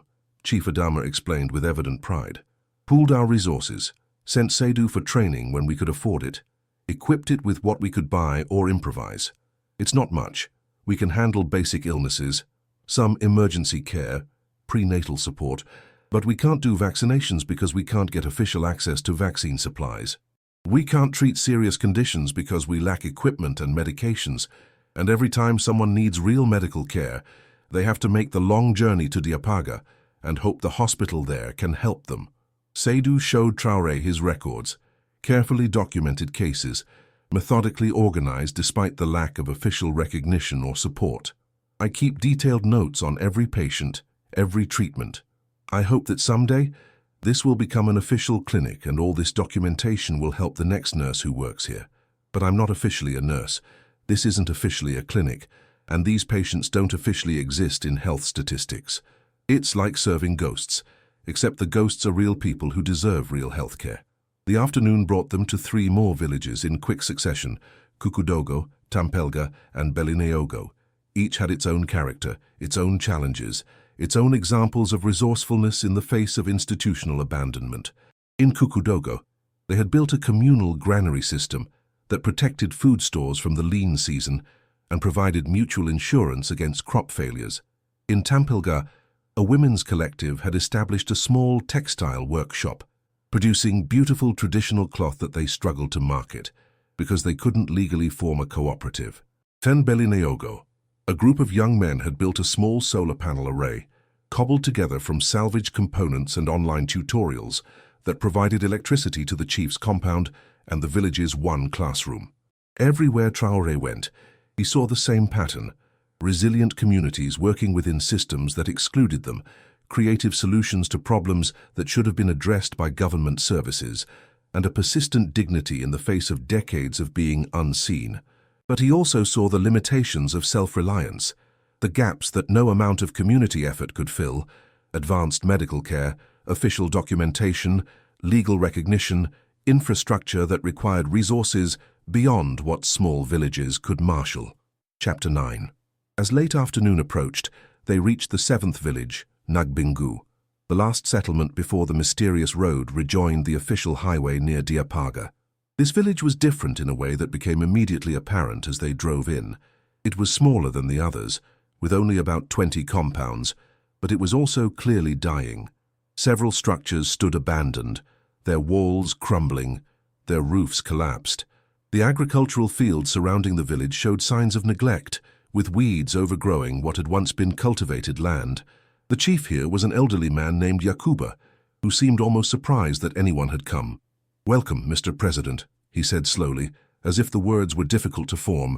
Chief Adama explained with evident pride. "Pooled our resources, sent Seydou for training when we could afford it, equipped it with what we could buy or improvise. It's not much. We can handle basic illnesses, some emergency care, prenatal support, but we can't do vaccinations because we can't get official access to vaccine supplies. We can't treat serious conditions because we lack equipment and medications, and every time someone needs real medical care, they have to make the long journey to Diapaga and hope the hospital there can help them." Seydou showed Traoré his records, carefully documented cases, methodically organized despite the lack of official recognition or support. "I keep detailed notes on every patient, every treatment. I hope that someday this will become an official clinic and all this documentation will help the next nurse who works here. But I'm not officially a nurse. This isn't officially a clinic, and these patients don't officially exist in health statistics. It's like serving ghosts, except the ghosts are real people who deserve real health care. The afternoon brought them to 3 more villages in quick succession: Kukudogo, Tampelga, and Belineogo. Each had its own character, its own challenges, its own examples of resourcefulness in the face of institutional abandonment. In Kukudogo, they had built a communal granary system that protected food stores from the lean season and provided mutual insurance against crop failures. In Tampelga, a women's collective had established a small textile workshop, producing beautiful traditional cloth that they struggled to market because they couldn't legally form a cooperative. In Belineogo, a group of young men had built a small solar panel array, cobbled together from salvaged components and online tutorials that provided electricity to the chief's compound and the village's one classroom. Everywhere Traoré went, he saw the same pattern: resilient communities working within systems that excluded them, creative solutions to problems that should have been addressed by government services, and a persistent dignity in the face of decades of being unseen. But he also saw the limitations of self-reliance, the gaps that no amount of community effort could fill: advanced medical care, official documentation, legal recognition, infrastructure that required resources beyond what small villages could marshal. Chapter 9. As late afternoon approached, they reached the 7th village, Nagbingu, the last settlement before the mysterious road rejoined the official highway near Diapaga. This village was different in a way that became immediately apparent as they drove in. It was smaller than the others, with only about 20 compounds, but it was also clearly dying. Several structures stood abandoned, their walls crumbling, their roofs collapsed. The agricultural fields surrounding the village showed signs of neglect, with weeds overgrowing what had once been cultivated land. The chief here was an elderly man named Yakuba, who seemed almost surprised that anyone had come. "Welcome, Mr. President," he said slowly, as if the words were difficult to form.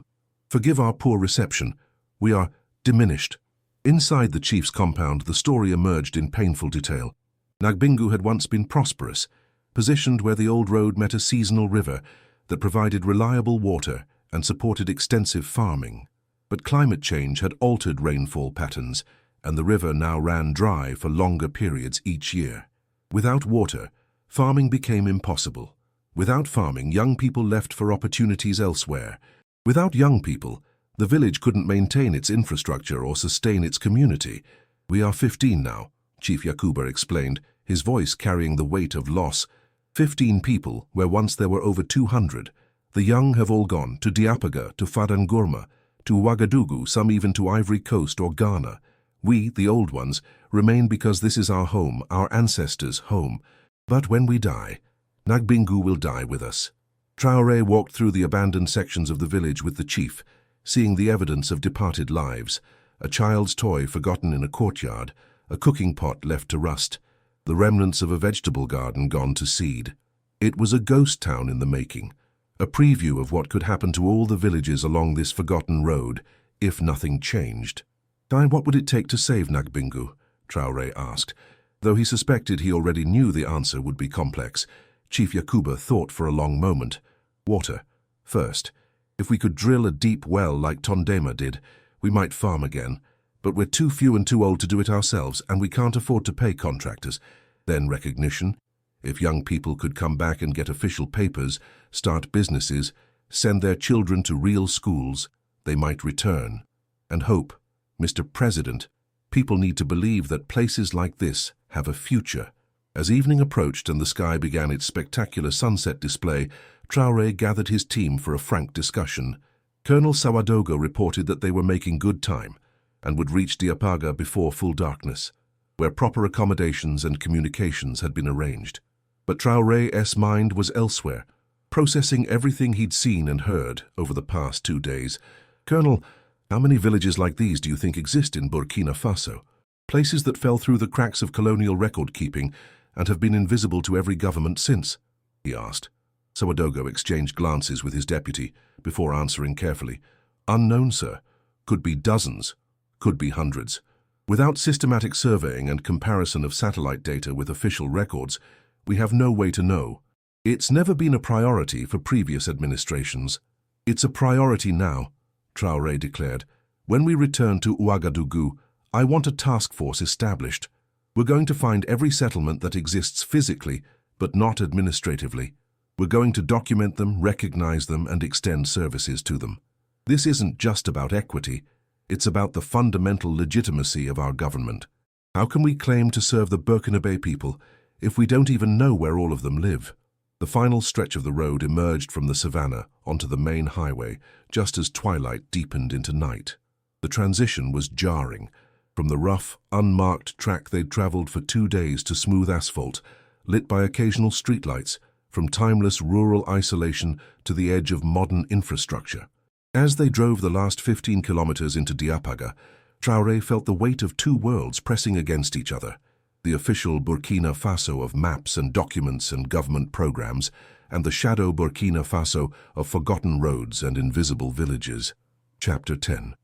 "Forgive our poor reception. We are diminished." Inside the chief's compound, the story emerged in painful detail. Nagbingu had once been prosperous, positioned where the old road met a seasonal river that provided reliable water and supported extensive farming. But climate change had altered rainfall patterns, and the river now ran dry for longer periods each year. Without water, farming became impossible. Without farming, young people left for opportunities elsewhere. Without young people, the village couldn't maintain its infrastructure or sustain its community. "We are 15 now," Chief Yakuba explained, his voice carrying the weight of loss. 15 people, where once there were over 200. The young have all gone to Diapaga, to Fadangurma, to Ouagadougou, some even to Ivory Coast or Ghana. We, the old ones, remain because this is our home, our ancestors' home. But when we die, Nagbingu will die with us. Traoré walked through the abandoned sections of the village with the chief, seeing the evidence of departed lives: a child's toy forgotten in a courtyard, a cooking pot left to rust, the remnants of a vegetable garden gone to seed. It was a ghost town in the making, a preview of what could happen to all the villages along this forgotten road if nothing changed. "What would it take to save Nagbingu?" Traoré asked. Though he suspected he already knew the answer would be complex, Chief Yakuba thought for a long moment. "Water. First. If we could drill a deep well like Tondema did, we might farm again. But we're too few and too old to do it ourselves, and we can't afford to pay contractors. Then recognition. If young people could come back and get official papers, start businesses, send their children to real schools, they might return. And hope. Mr. President, people need to believe that places like this have a future." As evening approached and the sky began its spectacular sunset display, Traoré gathered his team for a frank discussion. Colonel Sawadogo reported that they were making good time and would reach Diapaga before full darkness, where proper accommodations and communications had been arranged. But Traoré's mind was elsewhere, processing everything he'd seen and heard over the past 2 days. "Colonel, how many villages like these do you think exist in Burkina Faso? Places that fell through the cracks of colonial record-keeping and have been invisible to every government since?" he asked. Sawadogo exchanged glances with his deputy before answering carefully. "Unknown, sir. Could be dozens. Could be hundreds. Without systematic surveying and comparison of satellite data with official records, we have no way to know. It's never been a priority for previous administrations. It's a priority now," Traoré declared. "When we return to Ouagadougou, I want a task force established. We're going to find every settlement that exists physically, but not administratively. We're going to document them, recognize them, and extend services to them. This isn't just about equity, it's about the fundamental legitimacy of our government. How can we claim to serve the Burkinabe people if we don't even know where all of them live? The final stretch of the road emerged from the savannah onto the main highway just as twilight deepened into night. The transition was jarring, from the rough, unmarked track they'd traveled for 2 days to smooth asphalt, lit by occasional streetlights, from timeless rural isolation to the edge of modern infrastructure. As they drove the last 15 kilometers into Diapaga, Traoré felt the weight of 2 worlds pressing against each other. The official Burkina Faso of maps and documents and government programs, and the shadow Burkina Faso of forgotten roads and invisible villages. Chapter 10.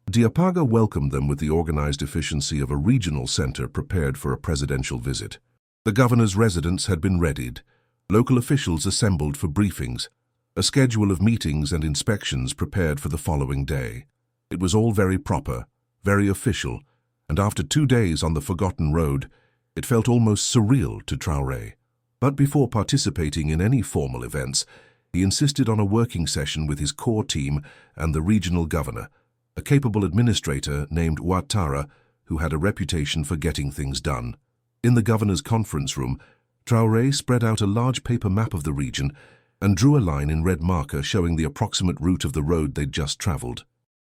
Diapaga welcomed them with the organized efficiency of a regional center prepared for a presidential visit. The governor's residence had been readied. Local officials assembled for briefings. A schedule of meetings and inspections prepared for the following day. It was all very proper, very official, and after 2 days on the forgotten road, it felt almost surreal to Traoré. But before participating in any formal events, he insisted on a working session with his core team and the regional governor, a capable administrator named Ouattara, who had a reputation for getting things done. In the governor's conference room, Traoré spread out a large paper map of the region and drew a line in red marker showing the approximate route of the road they'd just traveled.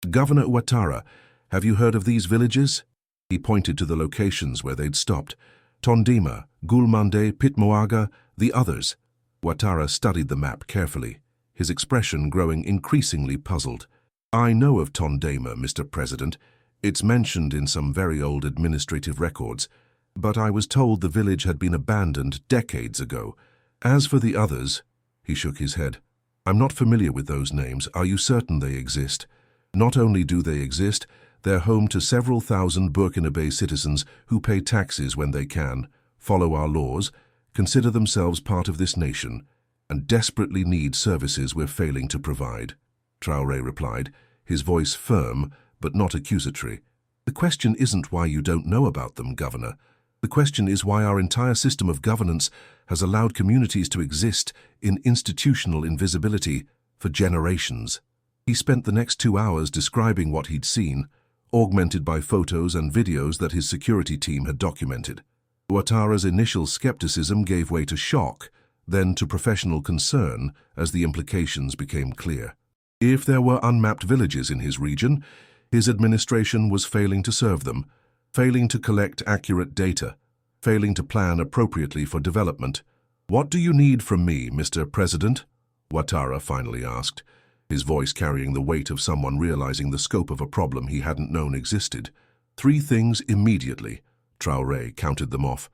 "Governor Ouattara, have you heard of these villages?" He pointed to the locations where they'd stopped. Tondima, Gulmande, Pitmoaga, the others. Ouattara studied the map carefully, his expression growing increasingly puzzled. "I know of Tondima, Mr. President. It's mentioned in some very old administrative records, but I was told the village had been abandoned decades ago. As for the others," he shook his head, "I'm not familiar with those names. Are you certain they exist? Not only do they exist, they're home to several thousand Burkinabe citizens who pay taxes when they can, follow our laws, consider themselves part of this nation, and desperately need services we're failing to provide." Traoré replied, his voice firm but not accusatory. "The question isn't why you don't know about them, Governor. The question is why our entire system of governance has allowed communities to exist in institutional invisibility for generations." He spent the next 2 hours describing what he'd seen, augmented by photos and videos that his security team had documented. Ouattara's initial skepticism gave way to shock, then to professional concern as the implications became clear. If there were unmapped villages in his region, his administration was failing to serve them, failing to collect accurate data, failing to plan appropriately for development. "What do you need from me, Mr. President?" Ouattara finally asked, his voice carrying the weight of someone realizing the scope of a problem he hadn't known existed. "3 things immediately," Traoré counted them off.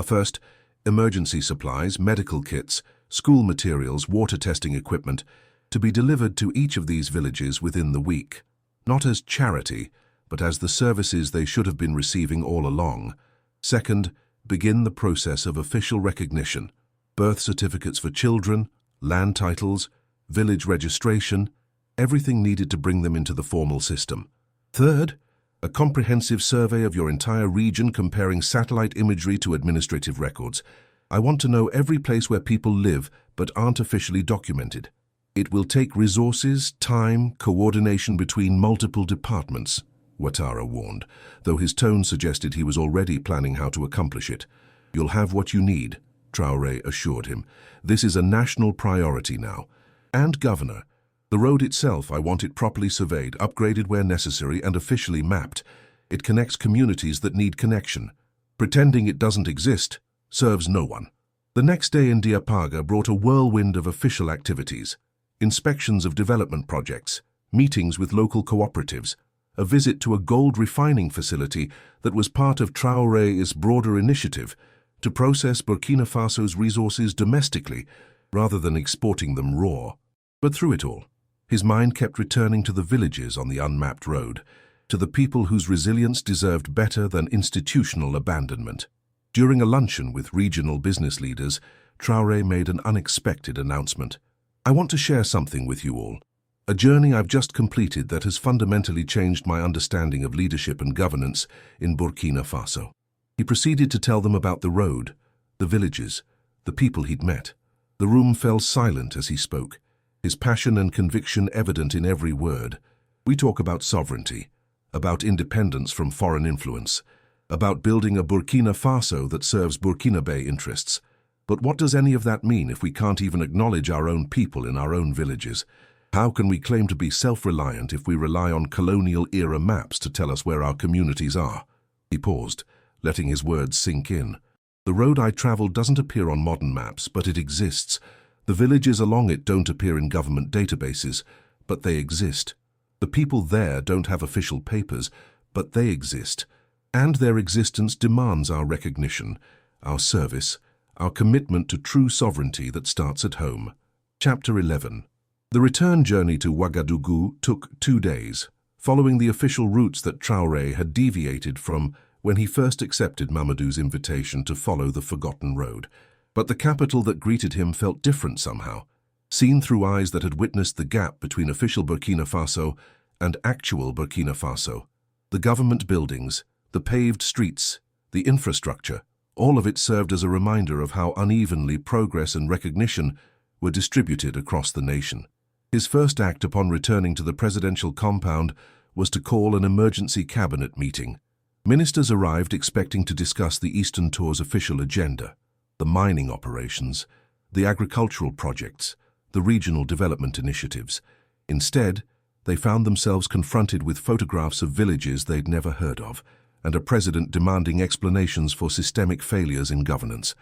First, emergency supplies, medical kits, school materials, water testing equipment, to be delivered to each of these villages within the week, not as charity, but as the services they should have been receiving all along. Second, begin the process of official recognition, birth certificates for children, land titles, village registration, everything needed to bring them into the formal system. Third, a comprehensive survey of your entire region comparing satellite imagery to administrative records. I want to know every place where people live but aren't officially documented. It will take resources, time, coordination between multiple departments, Ouattara warned, though his tone suggested he was already planning how to accomplish it. "You'll have what you need," Traoré assured him. "This is a national priority now. And, Governor, the road itself, I want it properly surveyed, upgraded where necessary, and officially mapped. It connects communities that need connection. Pretending it doesn't exist serves no one." The next day in Diapaga brought a whirlwind of official activities. Inspections of development projects, meetings with local cooperatives, a visit to a gold refining facility that was part of Traoré's broader initiative to process Burkina Faso's resources domestically rather than exporting them raw. But through it all, his mind kept returning to the villages on the unmapped road, to the people whose resilience deserved better than institutional abandonment. During a luncheon with regional business leaders, Traoré made an unexpected announcement. "I want to share something with you all. A journey I've just completed that has fundamentally changed my understanding of leadership and governance in Burkina Faso." He proceeded to tell them about the road, the villages, the people he'd met. The room fell silent as he spoke, his passion and conviction evident in every word. We talk about sovereignty, about independence from foreign influence, about building a Burkina Faso that serves Burkinabe interests. But what does any of that mean if we can't even acknowledge our own people in our own villages? How can we claim to be self-reliant if we rely on colonial-era maps to tell us where our communities are? He paused, letting his words sink in. The road I travel doesn't appear on modern maps, but it exists. The villages along it don't appear in government databases, but they exist. The people there don't have official papers, but they exist. And their existence demands our recognition, our service, our commitment to true sovereignty that starts at home. Chapter 11. The return journey to Ouagadougou took 2 days, following the official routes that Traoré had deviated from when he first accepted Mamadou's invitation to follow the forgotten road. But the capital that greeted him felt different somehow, seen through eyes that had witnessed the gap between official Burkina Faso and actual Burkina Faso. The government buildings, the paved streets, the infrastructure, all of it served as a reminder of how unevenly progress and recognition were distributed across the nation. His first act upon returning to the presidential compound was to call an emergency cabinet meeting. Ministers arrived expecting to discuss the Eastern Tour's official agenda, the mining operations, the agricultural projects, the regional development initiatives. Instead, they found themselves confronted with photographs of villages they'd never heard of, and a president demanding explanations for systemic failures in governance.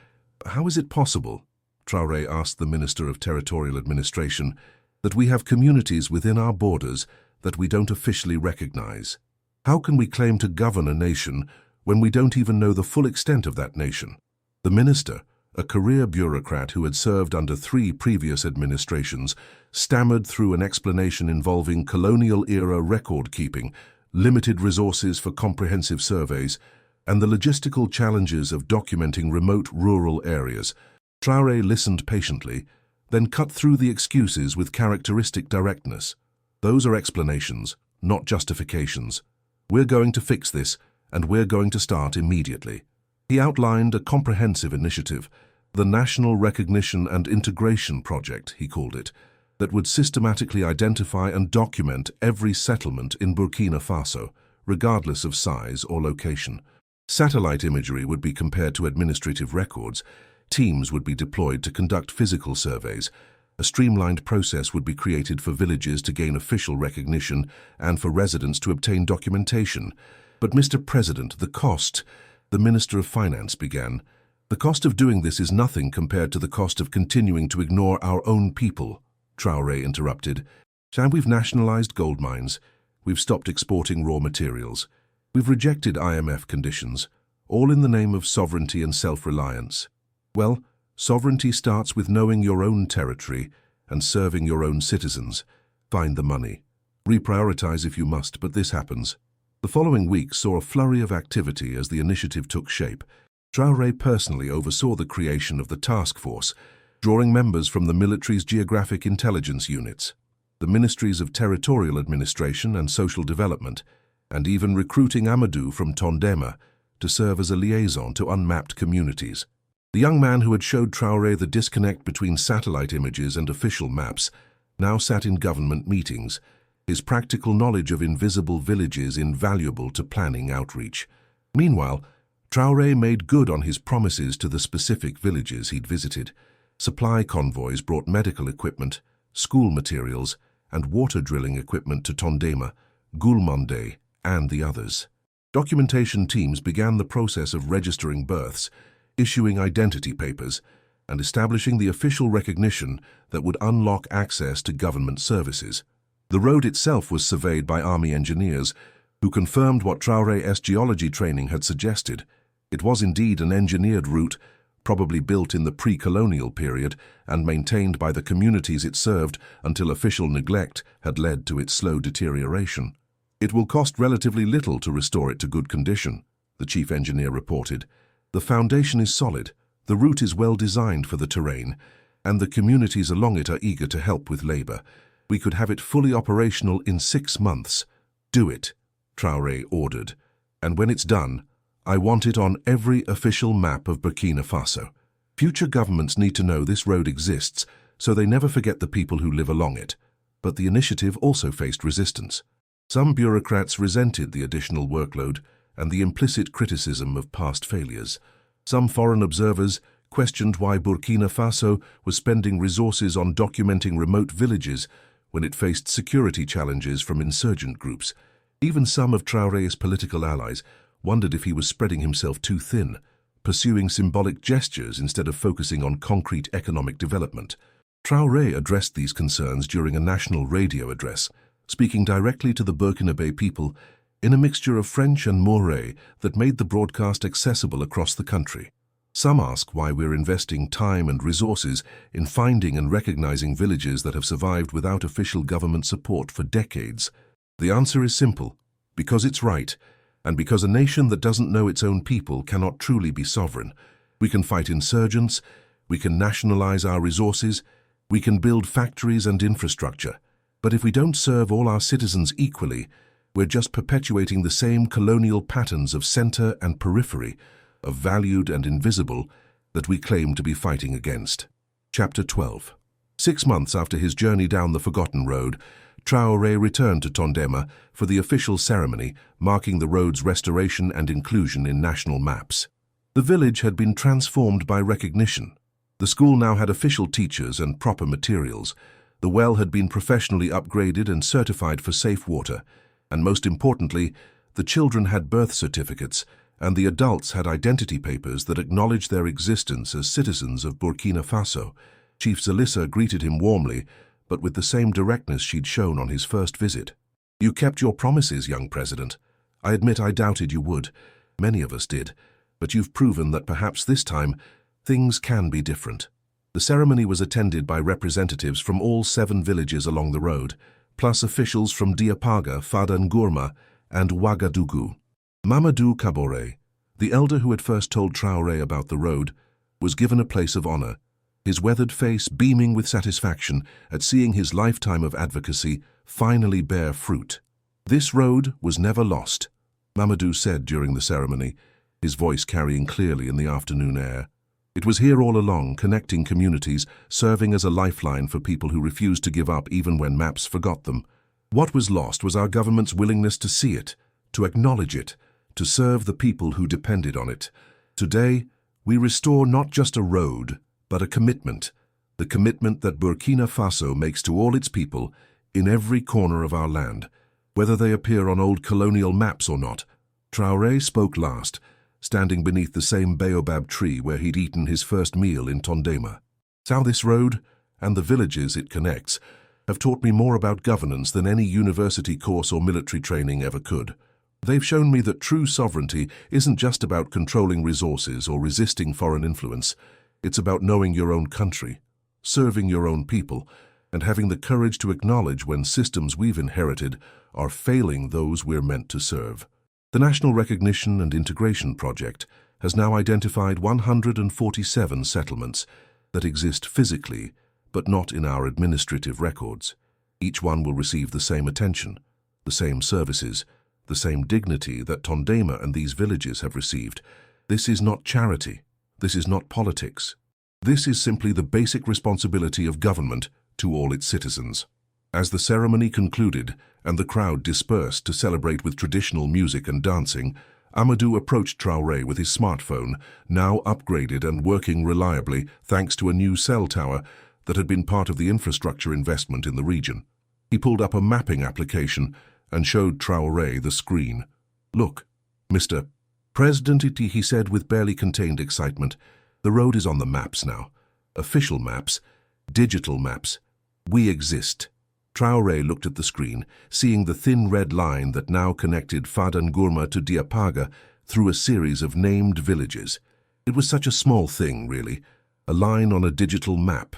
How is it possible, Traoré asked the Minister of Territorial Administration, that we have communities within our borders that we don't officially recognize? How can we claim to govern a nation when we don't even know the full extent of that nation? The minister, a career bureaucrat who had served under 3 previous administrations, stammered through an explanation involving colonial-era record-keeping, limited resources for comprehensive surveys, and the logistical challenges of documenting remote rural areas. Traoré listened patiently, then cut through the excuses with characteristic directness. Those are explanations, not justifications. We're going to fix this, and we're going to start immediately. He outlined a comprehensive initiative, the National Recognition and Integration Project, he called it, that would systematically identify and document every settlement in Burkina Faso, regardless of size or location. Satellite imagery would be compared to administrative records. Teams would be deployed to conduct physical surveys. A streamlined process would be created for villages to gain official recognition and for residents to obtain documentation. But Mr. President, the cost, the Minister of Finance began. The cost of doing this is nothing compared to the cost of continuing to ignore our own people, Traoré interrupted. We've nationalized gold mines. We've stopped exporting raw materials. We've rejected IMF conditions, all in the name of sovereignty and self-reliance. Well, sovereignty starts with knowing your own territory and serving your own citizens. Find the money. Reprioritize if you must, but this happens. The following week saw a flurry of activity as the initiative took shape. Traoré personally oversaw the creation of the task force, drawing members from the military's geographic intelligence units, the ministries of territorial administration and social development, and even recruiting Amadou from Tondema to serve as a liaison to unmapped communities. The young man who had showed Traoré the disconnect between satellite images and official maps now sat in government meetings, his practical knowledge of invisible villages invaluable to planning outreach. Meanwhile, Traoré made good on his promises to the specific villages he'd visited. Supply convoys brought medical equipment, school materials, and water drilling equipment to Tondema, Goulmandé, and the others. Documentation teams began the process of registering births, issuing identity papers, and establishing the official recognition that would unlock access to government services. The road itself was surveyed by army engineers, who confirmed what Traoré's geology training had suggested. It was indeed an engineered route, probably built in the pre-colonial period and maintained by the communities it served until official neglect had led to its slow deterioration. It will cost relatively little to restore it to good condition, the chief engineer reported. The foundation is solid, the route is well designed for the terrain, and the communities along it are eager to help with labor. We could have it fully operational in 6 months. Do it, Traoré ordered. And when it's done, I want it on every official map of Burkina Faso. Future governments need to know this road exists so they never forget the people who live along it. But the initiative also faced resistance. Some bureaucrats resented the additional workload and the implicit criticism of past failures. Some foreign observers questioned why Burkina Faso was spending resources on documenting remote villages when it faced security challenges from insurgent groups. Even some of Traoré's political allies wondered if he was spreading himself too thin, pursuing symbolic gestures instead of focusing on concrete economic development. Traoré addressed these concerns during a national radio address, speaking directly to the Burkinabe people in a mixture of French and Maure that made the broadcast accessible across the country. Some ask why we're investing time and resources in finding and recognizing villages that have survived without official government support for decades. The answer is simple: because it's right, and because a nation that doesn't know its own people cannot truly be sovereign. We can fight insurgents, we can nationalize our resources, we can build factories and infrastructure, but if we don't serve all our citizens equally, we're just perpetuating the same colonial patterns of center and periphery, of valued and invisible, that we claim to be fighting against. Chapter 12. 6 months after his journey down the forgotten road, Traoré returned to Tondema for the official ceremony marking the road's restoration and inclusion in national maps. The village had been transformed by recognition. The school now had official teachers and proper materials. The well had been professionally upgraded and certified for safe water, and most importantly, the children had birth certificates, and the adults had identity papers that acknowledged their existence as citizens of Burkina Faso. Chief Zalissa greeted him warmly, but with the same directness she'd shown on his first visit. "You kept your promises, young president. I admit I doubted you would. Many of us did. But you've proven that perhaps this time, things can be different." The ceremony was attended by representatives from all 7 villages along the road, plus officials from Diapaga, Fadangourma, and Ouagadougou. Mamadou Kaboré, the elder who had first told Traoré about the road, was given a place of honor, his weathered face beaming with satisfaction at seeing his lifetime of advocacy finally bear fruit. "This road was never lost," Mamadou said during the ceremony, his voice carrying clearly in the afternoon air. "It was here all along, connecting communities, serving as a lifeline for people who refused to give up even when maps forgot them. What was lost was our government's willingness to see it, to acknowledge it, to serve the people who depended on it. Today, we restore not just a road, but a commitment, the commitment that Burkina Faso makes to all its people in every corner of our land, whether they appear on old colonial maps or not." Traoré spoke last, standing beneath the same baobab tree where he'd eaten his first meal in Tondema. "How this road, and the villages it connects, have taught me more about governance than any university course or military training ever could. They've shown me that true sovereignty isn't just about controlling resources or resisting foreign influence. It's about knowing your own country, serving your own people, and having the courage to acknowledge when systems we've inherited are failing those we're meant to serve." The National Recognition and Integration Project has now identified 147 settlements that exist physically, but not in our administrative records. Each one will receive the same attention, the same services, the same dignity that Tondema and these villages have received. This is not charity. This is not politics. This is simply the basic responsibility of government to all its citizens. As the ceremony concluded and the crowd dispersed to celebrate with traditional music and dancing, Amadou approached Traoré with his smartphone, now upgraded and working reliably thanks to a new cell tower that had been part of the infrastructure investment in the region. He pulled up a mapping application and showed Traoré the screen. "Look, Mr. President," he said with barely contained excitement, "the road is on the maps now. Official maps, digital maps. We exist." Traoré looked at the screen, seeing the thin red line that now connected Fadangourma to Diapaga through a series of named villages. It was such a small thing, really, a line on a digital map,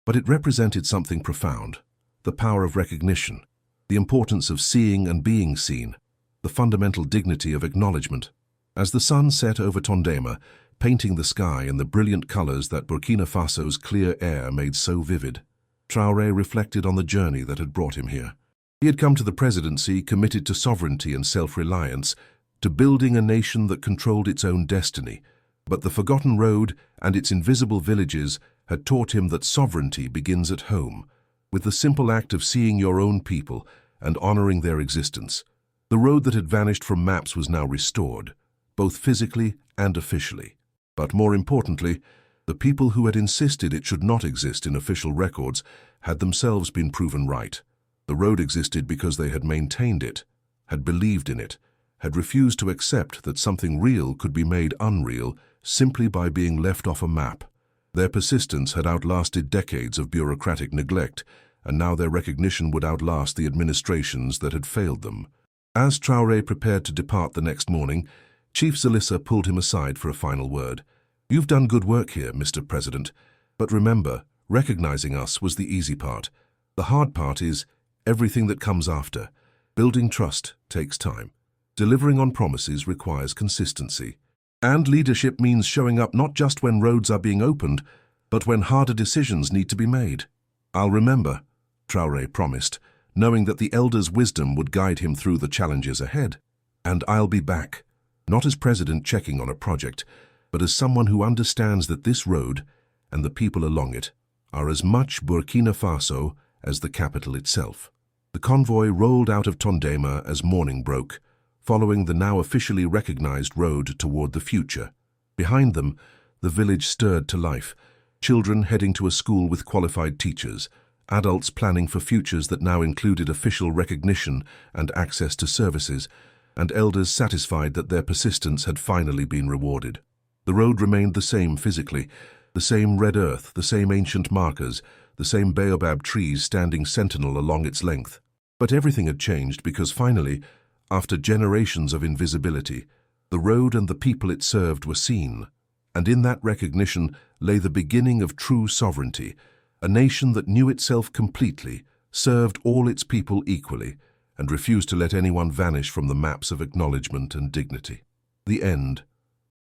but it represented something profound: the power of recognition, the importance of seeing and being seen, the fundamental dignity of acknowledgement. As the sun set over Tondema, painting the sky in the brilliant colors that Burkina Faso's clear air made so vivid, Traoré reflected on the journey that had brought him here. He had come to the presidency committed to sovereignty and self-reliance, to building a nation that controlled its own destiny, But the forgotten road and its invisible villages had taught him that sovereignty begins at home, with the simple act of seeing your own people and honoring their existence. The road that had vanished from maps was now restored, both physically and officially. But more importantly, the people who had insisted it should not exist in official records had themselves been proven right. The road existed because they had maintained it, had believed in it, had refused to accept that something real could be made unreal simply by being left off a map. Their persistence had outlasted decades of bureaucratic neglect, and now their recognition would outlast the administrations that had failed them. As Traoré prepared to depart the next morning, Chief Zalissa pulled him aside for a final word. "You've done good work here, Mr. President, but remember, recognizing us was the easy part. The hard part is everything that comes after. Building trust takes time. Delivering on promises requires consistency. And leadership means showing up not just when roads are being opened, but when harder decisions need to be made." "I'll remember," Traoré promised, knowing that the elder's wisdom would guide him through the challenges ahead. "And I'll be back, not as president checking on a project, but as someone who understands that this road and the people along it are as much Burkina Faso as the capital itself." The convoy rolled out of Tondema as morning broke, following the now officially recognized road toward the future. Behind them, the village stirred to life, children heading to a school with qualified teachers, adults planning for futures that now included official recognition and access to services, and elders satisfied that their persistence had finally been rewarded. The road remained the same physically, the same red earth, the same ancient markers, the same baobab trees standing sentinel along its length. But everything had changed because finally, after generations of invisibility, the road and the people it served were seen, and in that recognition lay the beginning of true sovereignty, a nation that knew itself completely, served all its people equally, and refused to let anyone vanish from the maps of acknowledgement and dignity. The end.